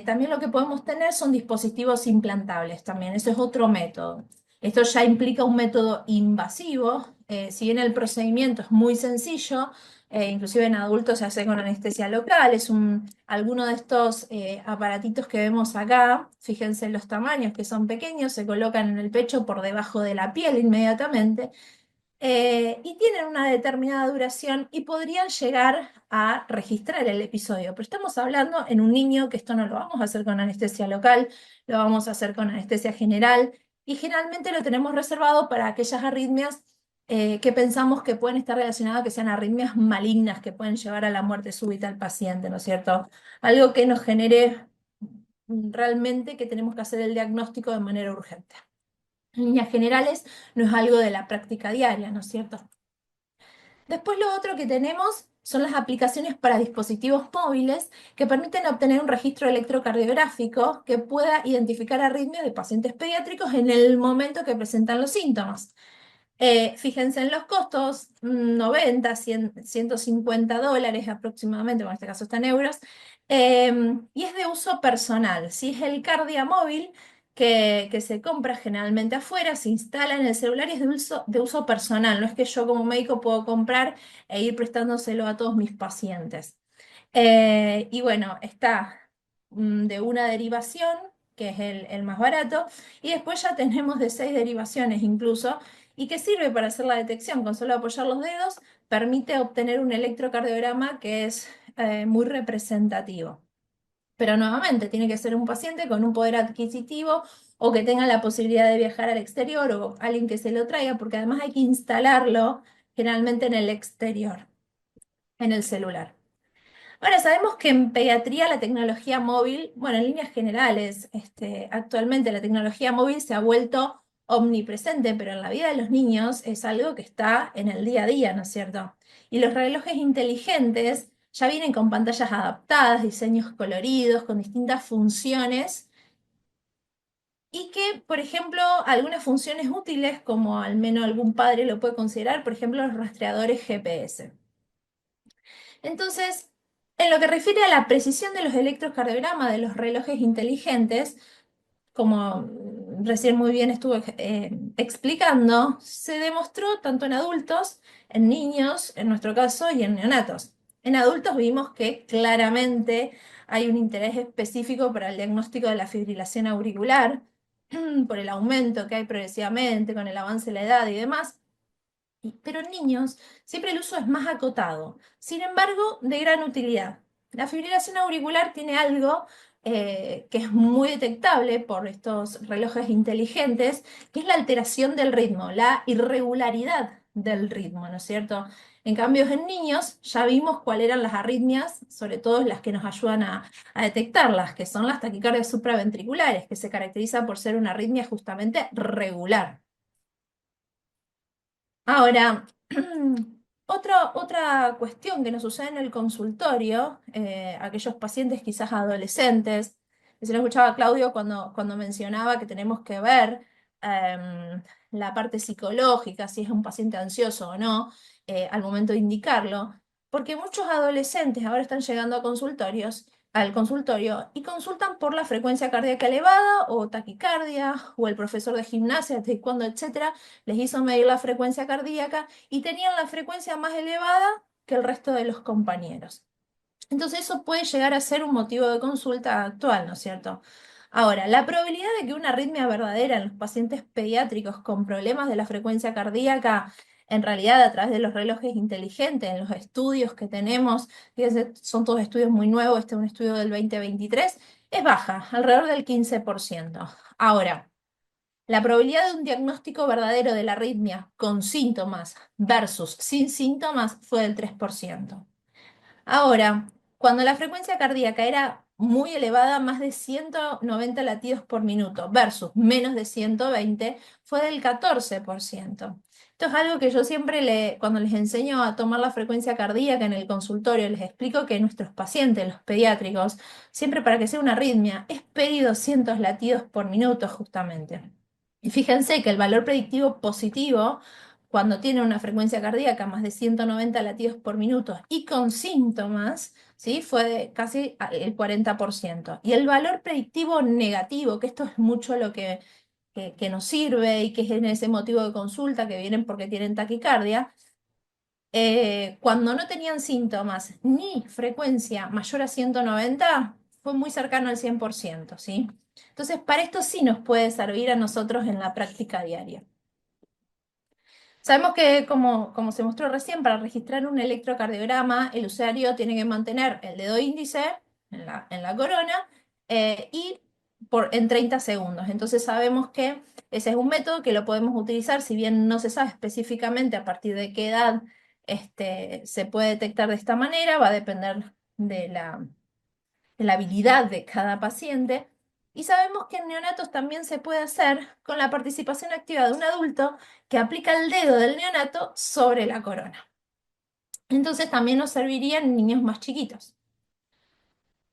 también lo que podemos tener son dispositivos implantables también, eso es otro método. Esto ya implica un método invasivo, si bien el procedimiento es muy sencillo, inclusive en adultos se hace con anestesia local, alguno de estos aparatitos que vemos acá, fíjense en los tamaños que son pequeños, se colocan en el pecho por debajo de la piel inmediatamente, y tienen una determinada duración y podrían llegar a registrar el episodio. Pero estamos hablando en un niño que esto no lo vamos a hacer con anestesia local, lo vamos a hacer con anestesia general y generalmente lo tenemos reservado para aquellas arritmias que pensamos que pueden estar relacionadas, que sean arritmias malignas que pueden llevar a la muerte súbita al paciente, ¿no es cierto? Algo que nos genere realmente que tenemos que hacer el diagnóstico de manera urgente. En líneas generales, no es algo de la práctica diaria, ¿no es cierto? Después lo otro que tenemos son las aplicaciones para dispositivos móviles que permiten obtener un registro electrocardiográfico que pueda identificar arritmias de pacientes pediátricos en el momento que presentan los síntomas. Fíjense en los costos, 90, 100, $150 aproximadamente, bueno, en este caso está en euros, y es de uso personal. Si es el Cardia móvil que se compra generalmente afuera, se instala en el celular y es de uso personal. No es que yo como médico puedo comprar e ir prestándoselo a todos mis pacientes. Y bueno, está de una derivación, que es el más barato, y después ya tenemos de 6 derivaciones incluso, y que sirve para hacer la detección. Con solo apoyar los dedos, permite obtener un electrocardiograma que es muy representativo. Pero nuevamente, tiene que ser un paciente con un poder adquisitivo o que tenga la posibilidad de viajar al exterior o alguien que se lo traiga, porque además hay que instalarlo generalmente en el exterior, en el celular. Ahora sabemos que en pediatría la tecnología móvil, bueno, en líneas generales, actualmente la tecnología móvil se ha vuelto omnipresente, pero en la vida de los niños es algo que está en el día a día, ¿no es cierto? Y los relojes inteligentes ya vienen con pantallas adaptadas, diseños coloridos, con distintas funciones, y que, por ejemplo, algunas funciones útiles, como al menos algún padre lo puede considerar, por ejemplo, los rastreadores GPS. Entonces, en lo que refiere a la precisión de los electrocardiogramas de los relojes inteligentes, como recién muy bien estuve explicando, se demostró tanto en adultos, en niños, en nuestro caso, y en neonatos. En adultos vimos que claramente hay un interés específico para el diagnóstico de la fibrilación auricular, por el aumento que hay progresivamente con el avance de la edad y demás. Pero en niños siempre el uso es más acotado, sin embargo, de gran utilidad. La fibrilación auricular tiene algo que es muy detectable por estos relojes inteligentes, que es la alteración del ritmo, la irregularidad del ritmo, ¿no es cierto? En cambio, en niños ya vimos cuáles eran las arritmias, sobre todo las que nos ayudan a detectarlas, que son las taquicardias supraventriculares, que se caracteriza por ser una arritmia justamente regular. Ahora, otra cuestión que nos sucede en el consultorio, aquellos pacientes quizás adolescentes, que se lo escuchaba a Claudio cuando mencionaba que tenemos que ver la parte psicológica, si es un paciente ansioso o no, al momento de indicarlo, porque muchos adolescentes ahora están llegando al consultorio y consultan por la frecuencia cardíaca elevada o taquicardia, o el profesor de gimnasia, taekwondo, etcétera, les hizo medir la frecuencia cardíaca y tenían la frecuencia más elevada que el resto de los compañeros. Entonces eso puede llegar a ser un motivo de consulta actual, ¿no es cierto? Ahora, la probabilidad de que una arritmia verdadera en los pacientes pediátricos con problemas de la frecuencia cardíaca, en realidad a través de los relojes inteligentes, en los estudios que tenemos, fíjense, son todos estudios muy nuevos, este es un estudio del 2023, es baja, alrededor del 15%. Ahora, la probabilidad de un diagnóstico verdadero de la arritmia con síntomas versus sin síntomas fue del 3%. Ahora, cuando la frecuencia cardíaca era muy elevada, más de 190 latidos por minuto versus menos de 120, fue del 14%. Esto es algo que yo siempre cuando les enseño a tomar la frecuencia cardíaca en el consultorio, les explico que nuestros pacientes, los pediátricos, siempre para que sea una arritmia, es pedir 200 latidos por minuto justamente. Y fíjense que el valor predictivo positivo cuando tienen una frecuencia cardíaca más de 190 latidos por minuto y con síntomas, ¿sí? Fue de casi el 40%. Y el valor predictivo negativo, que esto es mucho lo que nos sirve y que es en ese motivo de consulta que vienen porque tienen taquicardia, cuando no tenían síntomas ni frecuencia mayor a 190, fue muy cercano al 100%, ¿sí? Entonces, para esto sí nos puede servir a nosotros en la práctica diaria. Sabemos que, como se mostró recién, para registrar un electrocardiograma, el usuario tiene que mantener el dedo índice en la corona y en 30 segundos. Entonces sabemos que ese es un método que lo podemos utilizar, si bien no se sabe específicamente a partir de qué edad se puede detectar de esta manera, va a depender de la habilidad de cada paciente. Y sabemos que en neonatos también se puede hacer con la participación activa de un adulto que aplica el dedo del neonato sobre la corona. Entonces también nos serviría en niños más chiquitos.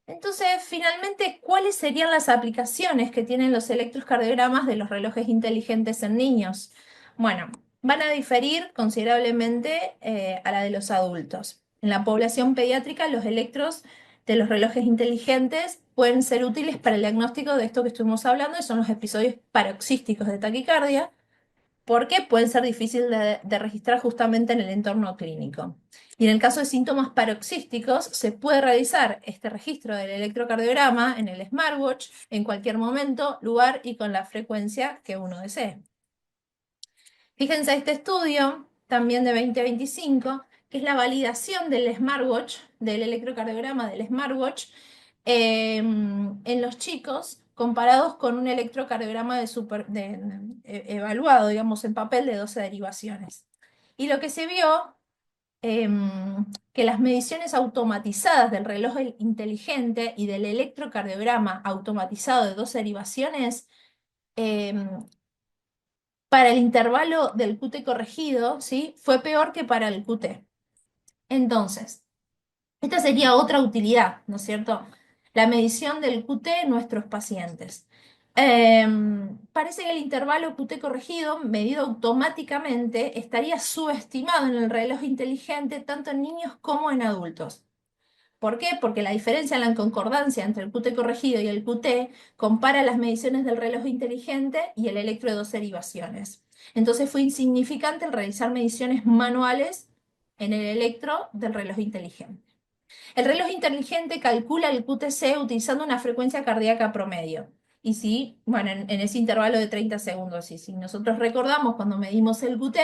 Entonces, finalmente, ¿cuáles serían las aplicaciones que tienen los electrocardiogramas de los relojes inteligentes en niños? Bueno, van a diferir considerablemente a la de los adultos. En la población pediátrica, los electros de los relojes inteligentes pueden ser útiles para el diagnóstico de esto que estuvimos hablando, que son los episodios paroxísticos de taquicardia, porque pueden ser difíciles de registrar justamente en el entorno clínico. Y en el caso de síntomas paroxísticos, se puede realizar este registro del electrocardiograma en el smartwatch en cualquier momento, lugar y con la frecuencia que uno desee. Fíjense este estudio, también de 2025, que es la validación del smartwatch, del electrocardiograma del smartwatch, en los chicos comparados con un electrocardiograma evaluado, digamos, en papel de 12 derivaciones. Y lo que se vio, que las mediciones automatizadas del reloj inteligente y del electrocardiograma automatizado de 12 derivaciones, em, para el intervalo del QT corregido, ¿sí? Fue peor que para el QT. Entonces, esta sería otra utilidad, ¿no es cierto? La medición del QT en nuestros pacientes. Parece que el intervalo QT corregido, medido automáticamente, estaría subestimado en el reloj inteligente tanto en niños como en adultos. ¿Por qué? Porque la diferencia en la concordancia entre el QT corregido y el QT compara las mediciones del reloj inteligente y el electro de 12 derivaciones. Entonces fue insignificante el realizar mediciones manuales en el electro del reloj inteligente. El reloj inteligente calcula el QTC utilizando una frecuencia cardíaca promedio. Y si, bueno, en ese intervalo de 30 segundos, y si nosotros recordamos cuando medimos el QT,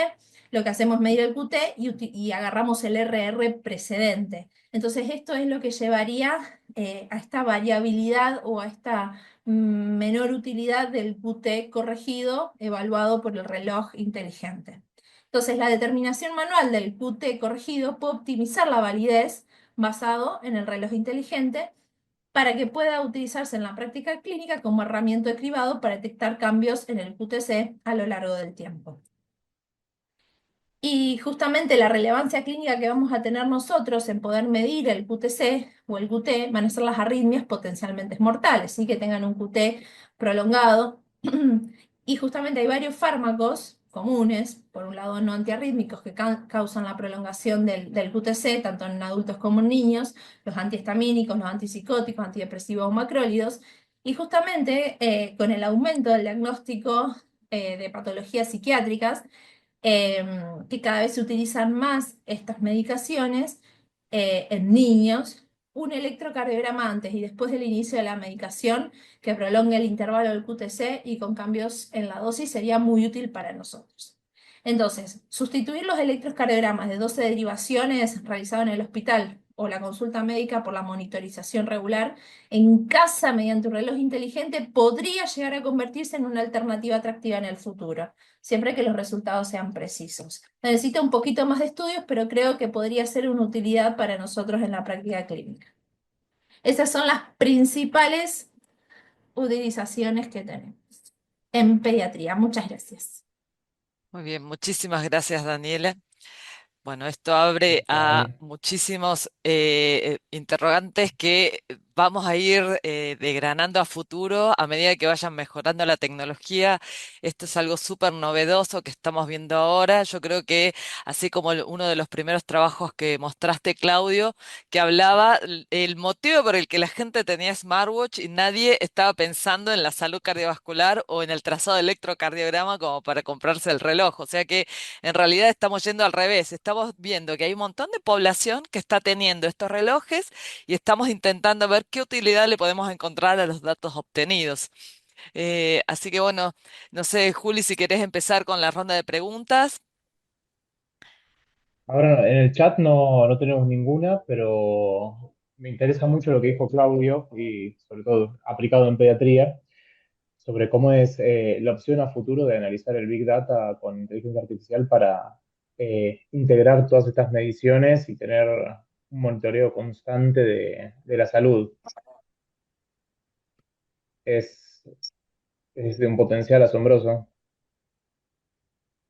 lo que hacemos es medir el QT y agarramos el RR precedente. Entonces esto es lo que llevaría a esta variabilidad o a esta menor utilidad del QT corregido evaluado por el reloj inteligente. Entonces la determinación manual del QT corregido puede optimizar la validez basado en el reloj inteligente para que pueda utilizarse en la práctica clínica como herramienta de cribado para detectar cambios en el QTC a lo largo del tiempo. Y justamente la relevancia clínica que vamos a tener nosotros en poder medir el QTC o el QT van a ser las arritmias potencialmente mortales, ¿sí? Que tengan un QT prolongado. Y justamente hay varios fármacos comunes, por un lado no antiarrítmicos, que causan la prolongación del QTC, tanto en adultos como en niños, los antihistamínicos, los antipsicóticos, antidepresivos o macrólidos. Y justamente con el aumento del diagnóstico de patologías psiquiátricas, que cada vez se utilizan más estas medicaciones en niños, un electrocardiograma antes y después del inicio de la medicación que prolongue el intervalo del QTC y con cambios en la dosis sería muy útil para nosotros. Entonces, sustituir los electrocardiogramas de 12 derivaciones realizados en el hospital o la consulta médica por la monitorización regular en casa mediante un reloj inteligente podría llegar a convertirse en una alternativa atractiva en el futuro, siempre que los resultados sean precisos. Necesita un poquito más de estudios, pero creo que podría ser una utilidad para nosotros en la práctica clínica. Esas son las principales utilizaciones que tenemos en pediatría. Muchas gracias. Muy bien, muchísimas gracias, Daniela. Bueno, esto abre a Dale. muchísimos interrogantes que vamos a ir degranando a futuro a medida que vayan mejorando la tecnología. Esto es algo súper novedoso que estamos viendo ahora. Yo creo que así como uno de los primeros trabajos que mostraste, Claudio, que hablaba el motivo por el que la gente tenía smartwatch y nadie estaba pensando en la salud cardiovascular o en el trazado de electrocardiograma como para comprarse el reloj. O sea que en realidad estamos yendo al revés. Estamos viendo que hay un montón de población que está teniendo estos relojes y estamos intentando ver qué utilidad le podemos encontrar a los datos obtenidos. Así que bueno, no sé, Juli, si querés empezar con la ronda de preguntas. Ahora en el chat no tenemos ninguna, pero me interesa mucho lo que dijo Claudio y sobre todo aplicado en pediatría, sobre cómo es la opción a futuro de analizar el Big Data con inteligencia artificial para integrar todas estas mediciones y tener un monitoreo constante de la salud. Es, es de un potencial asombroso.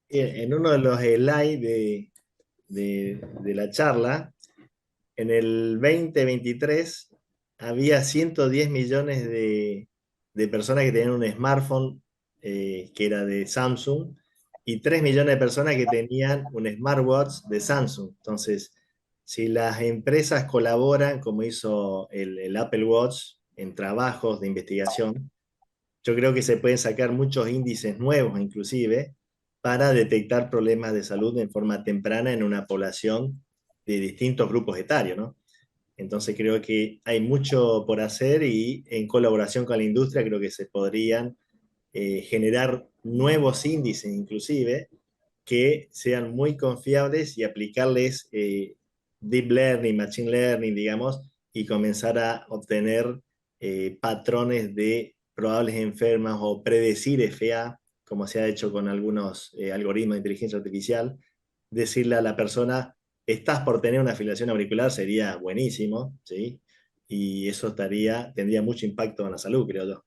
En uno de los slides de la charla, en el 2023 había 110 millones de personas que tenían un smartphone que era de Samsung y 3 millones de personas que tenían un smartwatch de Samsung. Entonces, si las empresas colaboran, como hizo el Apple Watch, en trabajos de investigación, yo creo que se pueden sacar muchos índices nuevos, inclusive, para detectar problemas de salud en forma temprana en una población de distintos grupos etarios, ¿no? Entonces creo que hay mucho por hacer y en colaboración con la industria creo que se podrían generar nuevos índices inclusive que sean muy confiables y aplicarles deep learning, machine learning, digamos, y comenzar a obtener patrones de probables enfermas o predecir FA, como se ha hecho con algunos algoritmos de inteligencia artificial, decirle a la persona, estás por tener una fibrilación auricular, sería buenísimo, ¿sí? Y eso tendría mucho impacto en la salud, creo yo.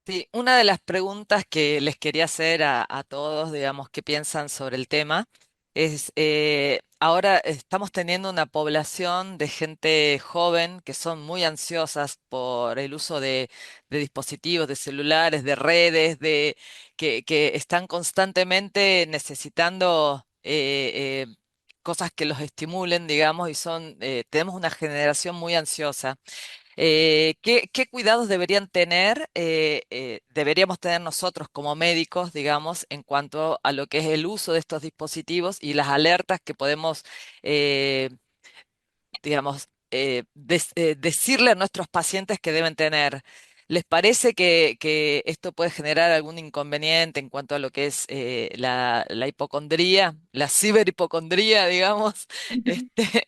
Sí, una de las preguntas que les quería hacer a todos, digamos, que piensan sobre el tema, es, ahora estamos teniendo una población de gente joven que son muy ansiosas por el uso de dispositivos, de celulares, de redes, que están constantemente necesitando cosas que los estimulen, digamos, y tenemos una generación muy ansiosa. ¿Qué cuidados deberían tener, deberíamos tener nosotros como médicos, digamos, en cuanto a lo que es el uso de estos dispositivos y las alertas que podemos, eh, digamos, decirle a nuestros pacientes que deben tener? ¿Les parece que esto puede generar algún inconveniente en cuanto a lo que es la hipocondría, la ciberhipocondría, digamos? Este,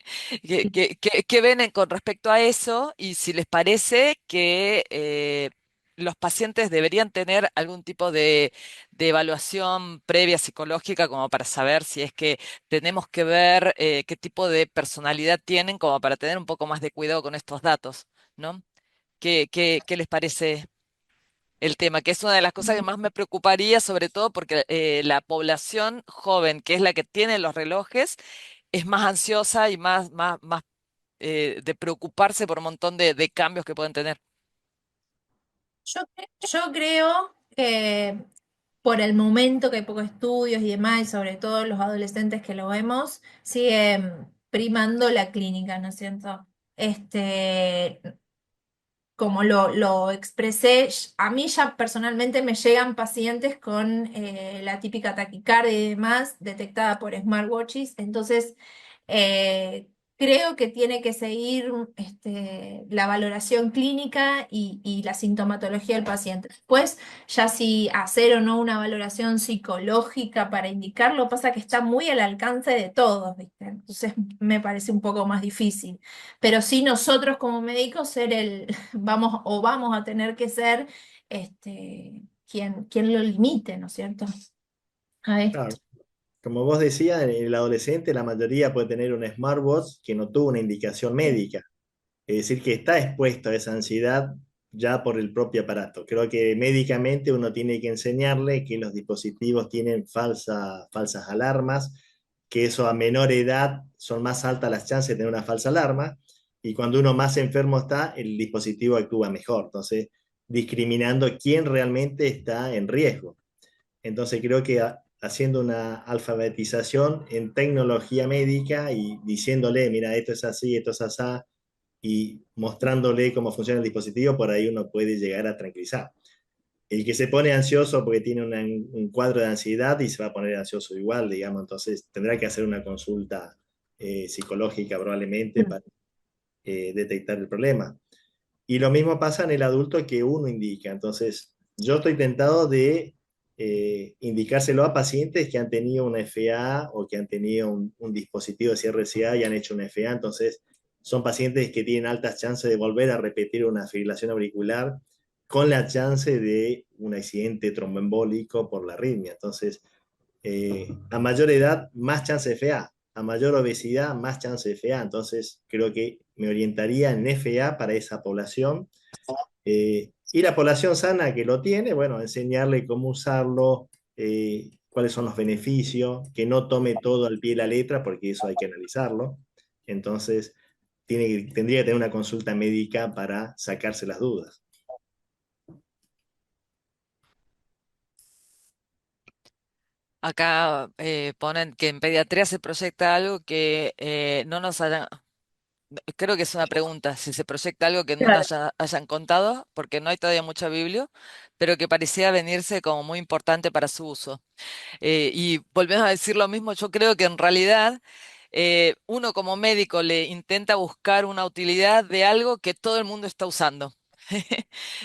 ¿qué ven con respecto a eso? Y si les parece que los pacientes deberían tener algún tipo de evaluación previa psicológica como para saber si es que tenemos que ver qué tipo de personalidad tienen como para tener un poco más de cuidado con estos datos, ¿no? ¿Qué les parece el tema? Que es una de las cosas que más me preocuparía, sobre todo porque la población joven, que es la que tiene los relojes, es más ansiosa y más de preocuparse por un montón de cambios que pueden tener. Yo creo que por el momento que hay pocos estudios y demás, y sobre todo los adolescentes que lo vemos, sigue primando la clínica, ¿no es cierto? Este, como lo expresé, a mí ya personalmente me llegan pacientes con la típica taquicardia y demás detectada por smartwatches, entonces creo que tiene que seguir la valoración clínica y la sintomatología del paciente. Después, ya si hacer o no una valoración psicológica para indicarlo, pasa que está muy al alcance de todos, ¿viste? Entonces me parece un poco más difícil. Pero sí nosotros como médicos ser vamos a tener que ser quien lo limite, ¿no es cierto? A esto. Claro. Como vos decías, en el adolescente la mayoría puede tener un smartwatch que no tuvo una indicación Sí. médica. Es decir, que está expuesto a esa ansiedad ya por el propio aparato. Creo que médicamente uno tiene que enseñarle que los dispositivos tienen falsas alarmas, que eso a menor edad son más altas las chances de tener una falsa alarma, y cuando uno más enfermo está, el dispositivo actúa mejor. Entonces, discriminando quién realmente está en riesgo. Entonces, creo que haciendo una alfabetización en tecnología médica y diciéndole, mira, esto es así, esto es así, y mostrándole cómo funciona el dispositivo, por ahí uno puede llegar a tranquilizar. El que se pone ansioso porque tiene un cuadro de ansiedad y se va a poner ansioso igual, digamos, entonces tendrá que hacer una consulta psicológica probablemente Mm. para detectar el problema. Y lo mismo pasa en el adulto que uno indica. Entonces, yo estoy tentado de indicárselo a pacientes que han tenido una FA o que han tenido un dispositivo de CRCA y han hecho una FA. Entonces, son pacientes que tienen altas chances de volver a repetir una fibrilación auricular con la chance de un accidente tromboembólico por la arritmia. Entonces, a mayor edad, más chance de FA. A mayor obesidad, más chance de FA. Entonces, creo que me orientaría en FA para esa población. Y la población sana que lo tiene, bueno, enseñarle cómo usarlo, cuáles son los beneficios, que no tome todo al pie de la letra, porque eso hay que analizarlo. Entonces, tendría que tener una consulta médica para sacarse las dudas. Acá ponen que en pediatría se proyecta algo que no nos hayan, creo que es una pregunta, si se proyecta algo que no Claro. nos hayan contado, porque no hay todavía mucha Biblia, pero que parecía venirse como muy importante para su uso. Y volvemos a decir lo mismo, yo creo que en realidad uno como médico le intenta buscar una utilidad de algo que todo el mundo está usando.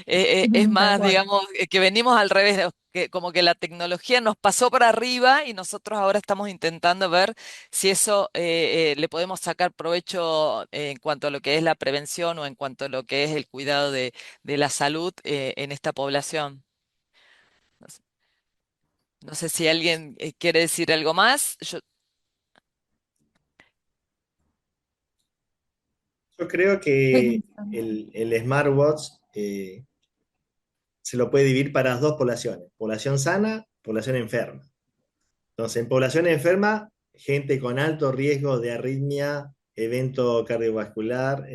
Es Ujú, tal más, cual. digamos, que venimos al revés, que como que la tecnología nos pasó por arriba y nosotros ahora estamos intentando ver si eso le podemos sacar provecho en cuanto a lo que es la prevención o en cuanto a lo que es el cuidado de la salud en esta población. No sé, no sé si alguien quiere decir algo más. Yo creo que Sí. el smartwatch se lo puede dividir para dos poblaciones, población sana, población enferma. Entonces, en población enferma, gente con alto riesgo de arritmia, evento cardiovascular,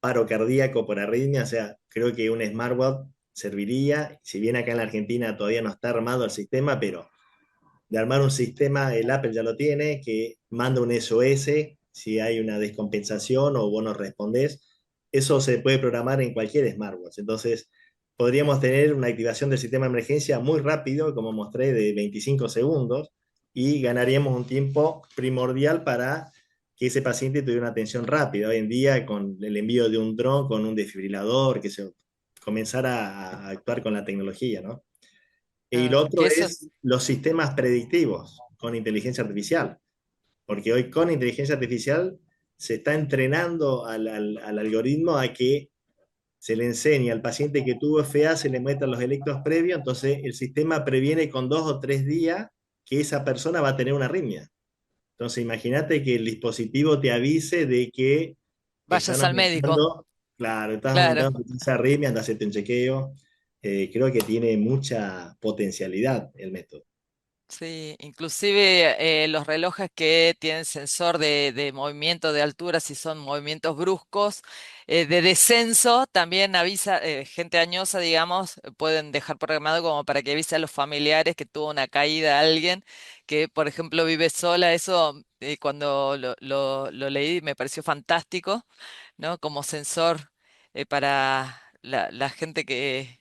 paro cardíaco por arritmia, o sea, creo que un smartwatch serviría, si bien acá en la Argentina todavía no está armado el sistema, pero de armar un sistema, el Apple ya lo tiene, que manda un SOS si hay una descompensación o vos no respondés. Eso se puede programar en cualquier smartwatch. Entonces, podríamos tener una activación del sistema de emergencia muy rápido, como mostré, de 25 segundos, y ganaríamos un tiempo primordial para que ese paciente tuviera una atención rápida. Hoy en día, con el envío de un dron, con un desfibrilador, que se comenzara a actuar con la tecnología, ¿no? Y lo Claro, otro que eso, es los sistemas predictivos con inteligencia artificial, porque hoy con inteligencia artificial se está entrenando al algoritmo a que se le enseñe al paciente que tuvo FA, se le muestran los electros previos, entonces el sistema previene con 2 o 3 días que esa persona va a tener una arritmia. Entonces imagínate que el dispositivo te avise de que están vayas al médico, aumentando, claro, estás claro. aumentando esa arritmia, anda a hacerte un chequeo. Creo que tiene mucha potencialidad el método. Sí, inclusive los relojes que tienen sensor de movimiento de altura, si son movimientos bruscos, de descenso, también avisa, gente añosa, digamos, pueden dejar programado como para que avise a los familiares que tuvo una caída alguien que, por ejemplo, vive sola. Eso, cuando lo leí, me pareció fantástico, ¿no? Como sensor para la gente que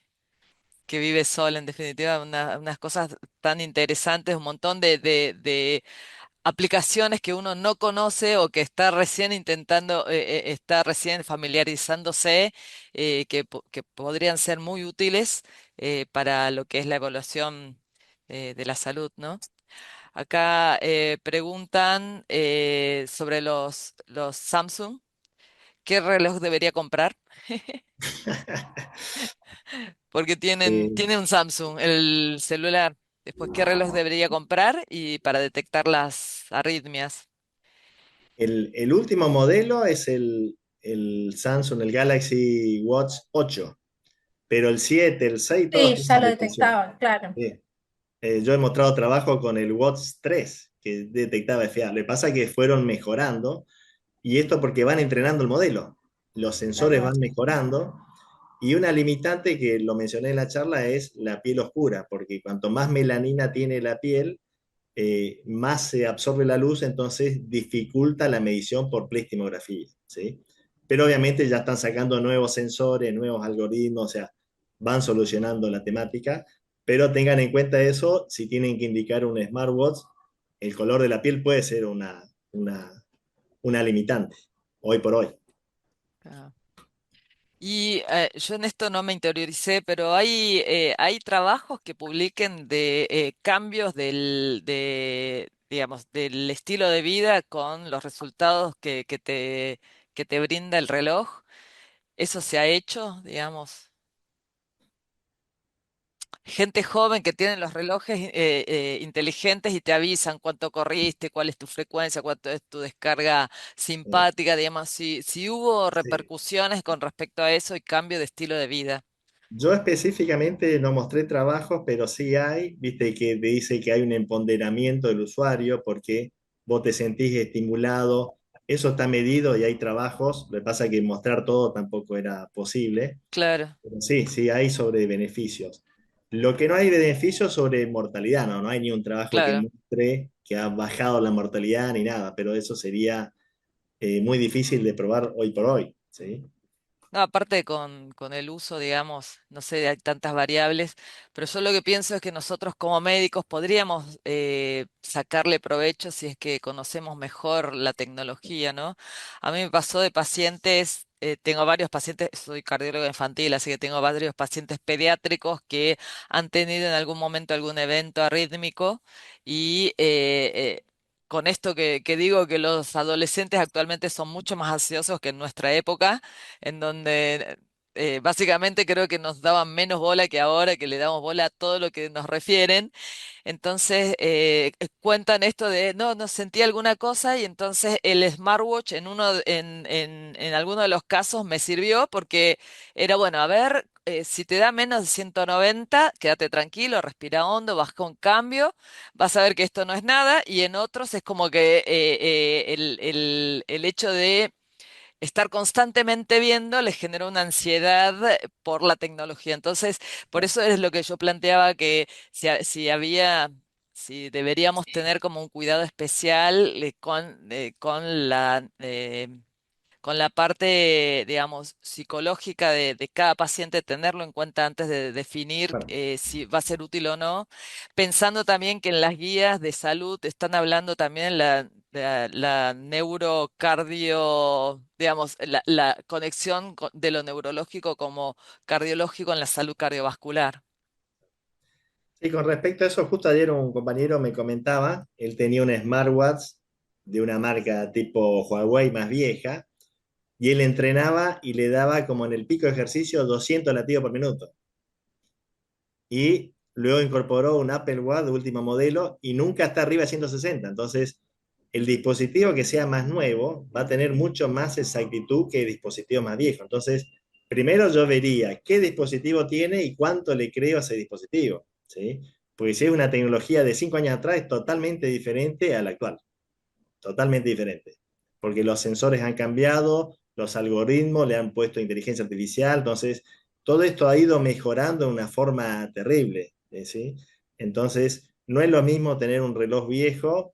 vive sola, en definitiva, unas cosas tan interesantes, un montón de aplicaciones que uno no conoce o que está recién intentando, está recién familiarizándose, que podrían ser muy útiles para lo que es la evaluación de la salud, ¿no? Acá preguntan sobre los Samsung, ¿qué reloj debería comprar? Porque Eh, tiene un Samsung, el celular. Después, ¿qué reloj debería comprar y para detectar las arritmias? el último modelo es el Samsung, el Galaxy Watch 8, pero el 7, el 6, todos Sí, ya tienen lo detección. detectaban, claro. Sí. Yo he mostrado trabajo con el Watch 3, que detectaba FA. Le pasa que fueron mejorando Y esto porque van entrenando el modelo, los Tal sensores cual. van mejorando. Y una limitante que lo mencioné en la charla es la piel oscura, porque cuanto más melanina tiene la piel, más se absorbe la luz, entonces dificulta la medición por plastimografía, ¿sí? Pero obviamente ya están sacando nuevos sensores, nuevos algoritmos, o sea, van solucionando la temática, pero tengan en cuenta eso, si tienen que indicar un smartwatch, el color de la piel puede ser una limitante, hoy por hoy. Ah. Y yo en esto no me interioricé, pero hay trabajos que publiquen de cambios digamos, del estilo de vida con los resultados que te brinda el reloj. ¿Eso se ha hecho, digamos? Gente joven que tiene los relojes inteligentes y te avisan cuánto corriste, cuál es tu frecuencia, cuánto es tu descarga simpática, digamos, si hubo Sí. repercusiones con respecto a eso y cambio de estilo de vida. Yo específicamente no mostré trabajos, pero sí hay, viste que te dice que hay un empoderamiento del usuario porque vos te sentís estimulado, eso está medido y hay trabajos, lo que pasa es que mostrar todo tampoco era posible, Claro, pero sí, sí hay sobre beneficios. Lo que no hay de beneficios sobre mortalidad, no, no hay ni un trabajo que claro. muestre que ha bajado la mortalidad ni nada, pero eso sería muy difícil de probar hoy por hoy, ¿sí? No, aparte con el uso, digamos, no sé, hay tantas variables, pero yo lo que pienso es que nosotros como médicos podríamos sacarle provecho si es que conocemos mejor la tecnología, ¿no? A mí me pasó de pacientes, tengo varios pacientes, soy cardiólogo infantil, así que tengo varios pacientes pediátricos que han tenido en algún momento algún evento arrítmico y con esto que digo que los adolescentes actualmente son mucho más ansiosos que en nuestra época en donde básicamente creo que nos daban menos bola que ahora, que le damos bola a todo lo que nos refieren. Entonces cuentan esto de, no, no sentí alguna cosa y entonces el smartwatch en alguno de los casos me sirvió porque era, bueno, a ver, si te da menos de 190 quédate tranquilo, respira hondo, vas con cambio, vas a ver que esto no es nada y en otros es como que el hecho de estar constantemente viendo les genera una ansiedad por la tecnología. Entonces, por eso es lo que yo planteaba que si deberíamos tener como un cuidado especial con la parte, digamos, psicológica de cada paciente, tenerlo en cuenta antes de definir Bueno, si va a ser útil o no, pensando también que en las guías de salud están hablando también la neurocardio, digamos, la conexión de lo neurológico como cardiológico en la salud cardiovascular. sí, con respecto a eso, justo ayer un compañero me comentaba, él tenía un smartwatch de una marca tipo Huawei más vieja, y él entrenaba y le daba como en el pico de ejercicio 200 latidos por minuto. Y luego incorporó un Apple Watch de último modelo y nunca está arriba de 160. Entonces, el dispositivo que sea más nuevo va a tener mucho más exactitud que el dispositivo más viejo. Entonces, primero yo vería qué dispositivo tiene y cuánto le creo a ese dispositivo, ¿sí? Porque si es una tecnología de 5 años atrás, es totalmente diferente a la actual, totalmente diferente. Porque los sensores han cambiado, los algoritmos le han puesto inteligencia artificial, entonces todo esto ha ido mejorando de una forma terrible, ¿sí? Entonces, no es lo mismo tener un reloj viejo,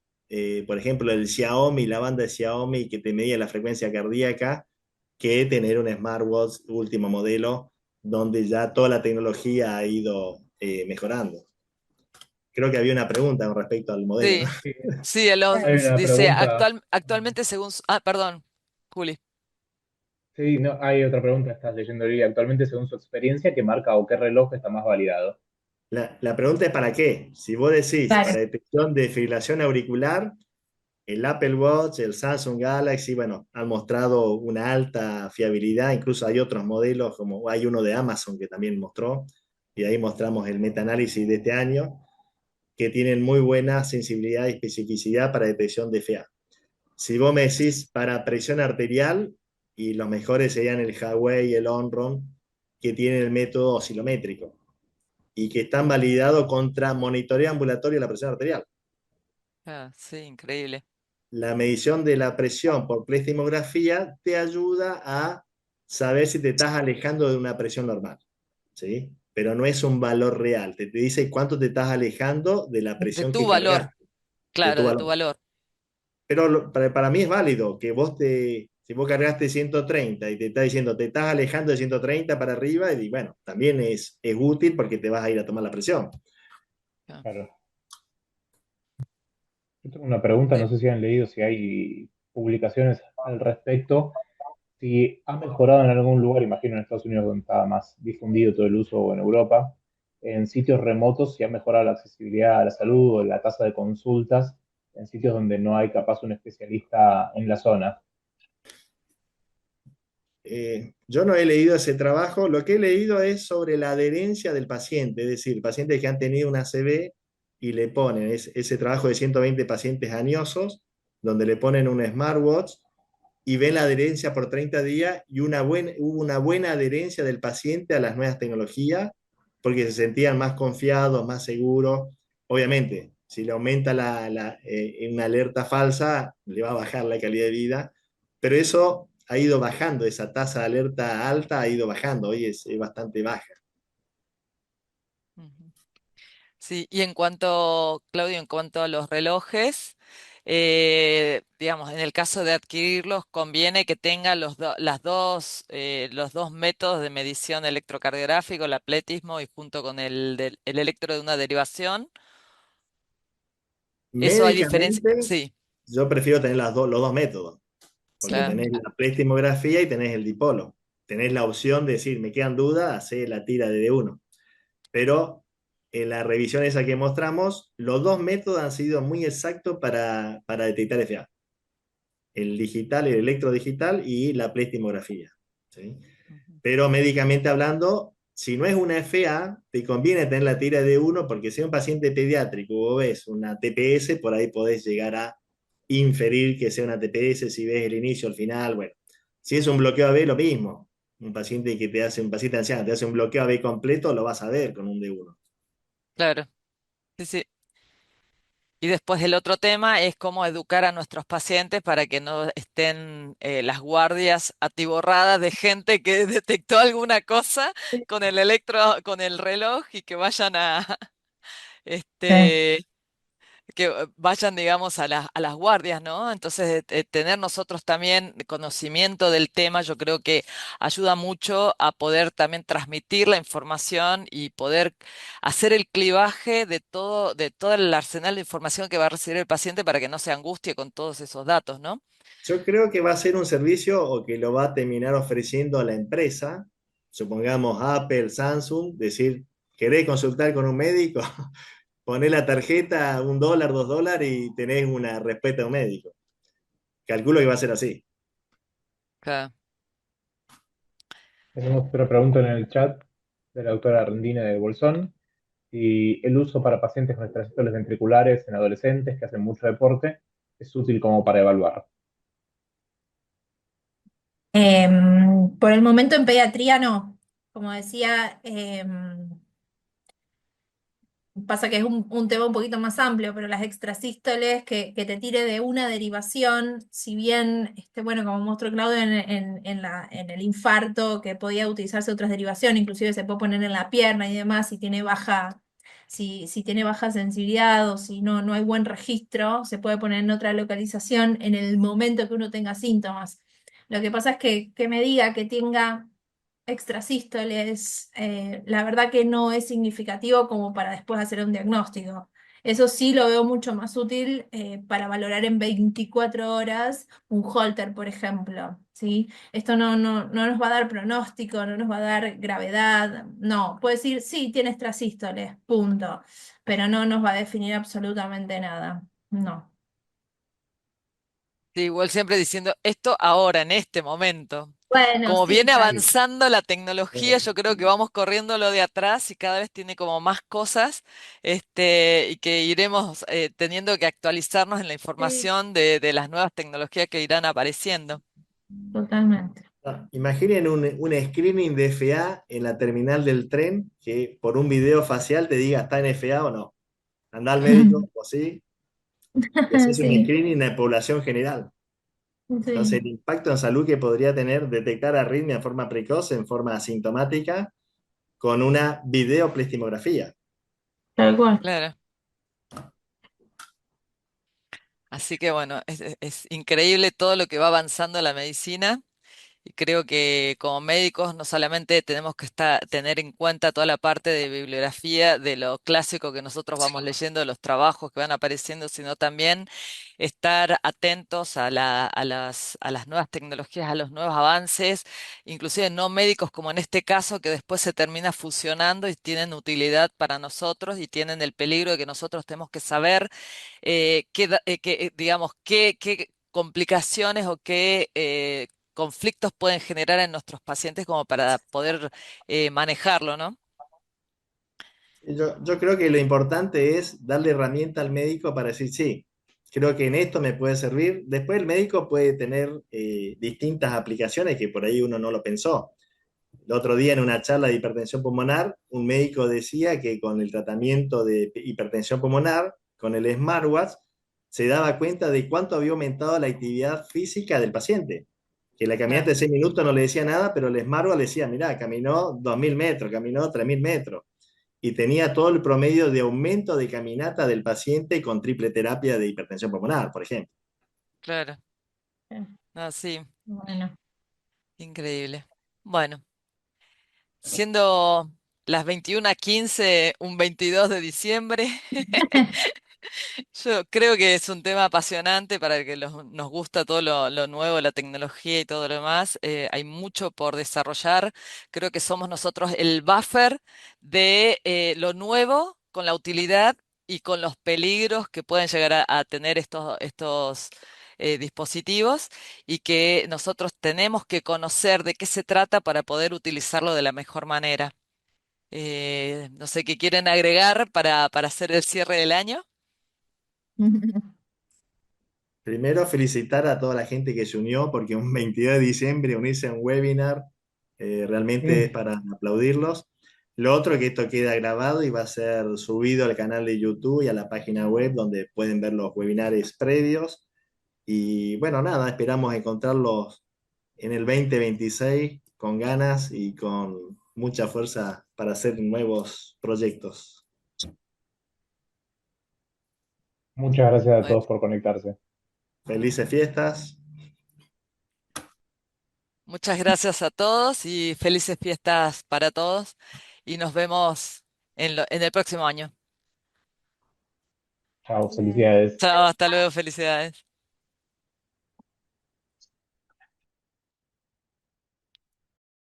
por ejemplo, el Xiaomi, la banda de Xiaomi que te medía la frecuencia cardíaca, que tener un smartwatch último modelo, donde ya toda la tecnología ha ido mejorando. Creo que había una pregunta con respecto al modelo, ¿no? Sí, Sí, sí, hay una dice, pregunta. actualmente según... perdón, Juli. Sí, no, hay otra pregunta, estás leyendo ahí. Actualmente, según su experiencia, ¿qué marca o qué reloj está más validado? La pregunta es ¿para qué? Si vos decís Claro. para detección de fibrilación auricular, el Apple Watch, el Samsung Galaxy, bueno, han mostrado una alta fiabilidad, incluso hay otros modelos, como hay uno de Amazon que también mostró, y ahí mostramos el metaanálisis de este año, que tienen muy buena sensibilidad y especificidad para detección de FA. Si vos me decís para presión arterial, y los mejores serían el Huawei y el Onron, que tienen el método oscilométrico y que están validados contra monitoreo ambulatorio de la presión arterial. Ah, sí, increíble. la medición de la presión por plethysmografía te ayuda a saber si te estás alejando de una presión normal, ¿sí? Pero no es un valor real, te dice cuánto te estás alejando de la De presión tu que valor, cargaste, de claro, tu de tu valor. valor. Pero para mí es válido que si vos cargaste 130 y te está diciendo, te estás alejando de 130 para arriba, y bueno, también es útil porque te vas a ir a tomar la presión. Ah, Claro. Yo tengo una pregunta, no sí. sé si han leído, si hay publicaciones al respecto, si ha mejorado en algún lugar, imagino en Estados Unidos donde está más difundido todo el uso, o en Europa, en sitios remotos, si ha mejorado la accesibilidad a la salud o la tasa de consultas en sitios donde no hay capaz un especialista en la zona. Yo no he leído ese trabajo, lo que he leído es sobre la adherencia del paciente, es decir, pacientes que han tenido una ACV y le ponen ese trabajo de 120 pacientes añosos, donde le ponen un smartwatch y ven la adherencia por 30 días y hubo una buena adherencia del paciente a las nuevas tecnologías porque se sentían más confiados, más seguros. Obviamente, si le aumenta una alerta falsa, le va a bajar la calidad de vida, pero eso ha ido bajando, esa tasa de alerta alta ha ido bajando, hoy es bastante baja. Ujú. Sí, y en cuanto, Claudio, en cuanto a los relojes, digamos, en el caso de adquirirlos, conviene que tengan los dos métodos de medición electrocardiográfico, el atletismo y junto con el electro de una derivación. ¿Eso hay diferencia? Médicamente, Sí, yo prefiero tener los dos métodos, porque claro. tenés la plethysmografía y tenés el dipolo. Tenés la opción de decir, me quedan dudas, hacer la tira de D1. Pero en la revisión esa que mostramos, los dos métodos han sido muy exactos para detectar FA. El digital, el electrodigital y la plethysmografía, ¿sí? Ujú. Pero médicamente hablando, si no es una FA, te conviene tener la tira de uno porque si es un paciente pediátrico o ves una TPS, por ahí podés llegar a inferir que sea una TPS si ves el inicio, el final, bueno. Si es un bloqueo AB, lo mismo. Un paciente anciano, te hace un bloqueo AB completo, lo vas a ver con un D1. Claro, sí, sí. Y después el otro tema es cómo educar a nuestros pacientes para que no estén las guardias atiborradas de gente que detectó alguna cosa con el con el reloj y que vayan Sí. este, vayan, digamos, a las guardias, ¿no? Entonces, tener nosotros también conocimiento del tema, yo creo que ayuda mucho a poder también transmitir la información y poder hacer el clivaje de todo el arsenal de información que va a recibir el paciente para que no se angustie con todos esos datos, ¿no? Yo creo que va a ser un servicio o que lo va a terminar ofreciendo la empresa, supongamos Apple, Samsung, decir, ¿querés consultar con un médico? Poné la tarjeta, $1, $2 y tenés una respuesta de un médico. Calculo que va a ser así. Claro. Tenemos otra pregunta en el chat de la doctora Rendina de Bolsón. Y el uso para pacientes con estrés ventriculares en adolescentes que hacen mucho deporte es útil como para evaluar. Por el momento en pediatría no. Como decía, pasa que es un tema un poquito más amplio, pero las extrasístoles que te tire de una derivación, si bien, bueno, como mostró Claudio en el infarto, que podía utilizarse otras derivaciones, inclusive se puede poner en la pierna y demás, si tiene baja sensibilidad o si no hay buen registro, se puede poner en otra localización en el momento que uno tenga síntomas. Lo que pasa es que me diga que tenga extrasístoles, la verdad que no es significativo como para después hacer un diagnóstico. Eso sí lo veo mucho más útil para valorar en 24 horas un Holter, por ejemplo, ¿sí? Esto no nos va a dar pronóstico, no nos va a dar gravedad, no, puede decir, sí, tiene extrasístoles, punto, pero no nos va a definir absolutamente nada, no. Sí, igual siempre diciendo esto ahora, en este momento. Bueno, Como sí, viene tal. Sí. avanzando la tecnología, yo creo que vamos corriendo lo de atrás y cada vez tiene como más cosas, y que iremos teniendo que actualizarnos en la Sí, información de las nuevas tecnologías que irán apareciendo. totalmente. Imaginen un screening de FA en la terminal del tren que por un video facial te diga está en FA o no. Anda al médico, o sí. y haces un Sí, screening de población general. Entonces, sí, el impacto en salud que podría tener detectar arritmia en forma precoz, en forma asintomática, con una videoplastimografía. tal cual. Claro. Así que bueno, es increíble todo lo que va avanzando la medicina. Y creo que como médicos no solamente tenemos que tener en cuenta toda la parte de bibliografía, de lo clásico que nosotros vamos leyendo, de los trabajos que van apareciendo, sino también estar atentos a las nuevas tecnologías, a los nuevos avances, inclusive no médicos como en este caso, que después se termina fusionando y tienen utilidad para nosotros y tienen el peligro de que nosotros tenemos que saber digamos, qué complicaciones o qué conflictos pueden generar en nuestros pacientes como para poder manejarlo, ¿no? Yo creo que lo importante es darle herramienta al médico para decir, sí, creo que en esto me puede servir. Después el médico puede tener distintas aplicaciones que por ahí uno no lo pensó. El otro día en una charla de hipertensión pulmonar, un médico decía que con el tratamiento de hipertensión pulmonar, con el smartwatch, se daba cuenta de cuánto había aumentado la actividad física del paciente. Que la caminata Claro, de 6 minutos no le decía nada, pero el smartwatch le decía, mirá, caminó 2000 metros, caminó 3000 metros. Y tenía todo el promedio de aumento de caminata del paciente con triple terapia de hipertensión pulmonar, por ejemplo. claro. No, sí, Bueno. increíble. Bueno, siendo las 21:15, un 22 de diciembre, yo creo que es un tema apasionante para el que nos gusta todo lo nuevo, la tecnología y todo lo demás. Hay mucho por desarrollar. Creo que somos nosotros el buffer de lo nuevo con la utilidad y con los peligros que pueden llegar a tener estos dispositivos y que nosotros tenemos que conocer de qué se trata para poder utilizarlo de la mejor manera. No sé qué quieren agregar para hacer el cierre del año. Primero, felicitar a toda la gente que se unió, porque un 22 de diciembre unirse a un webinar realmente es Mm. para aplaudirlos. Lo otro, que esto queda grabado y va a ser subido al canal de YouTube y a la página web donde pueden ver los webinares previos. Y bueno, nada, esperamos encontrarlos en el 2026 con ganas y con mucha fuerza para hacer nuevos proyectos. Muchas gracias a Bueno, todos por conectarse. Felices fiestas. muchas gracias a todos y felices fiestas para todos y nos vemos en el próximo año. Chao, Bien. felicidades. Chao, hasta luego, felicidades.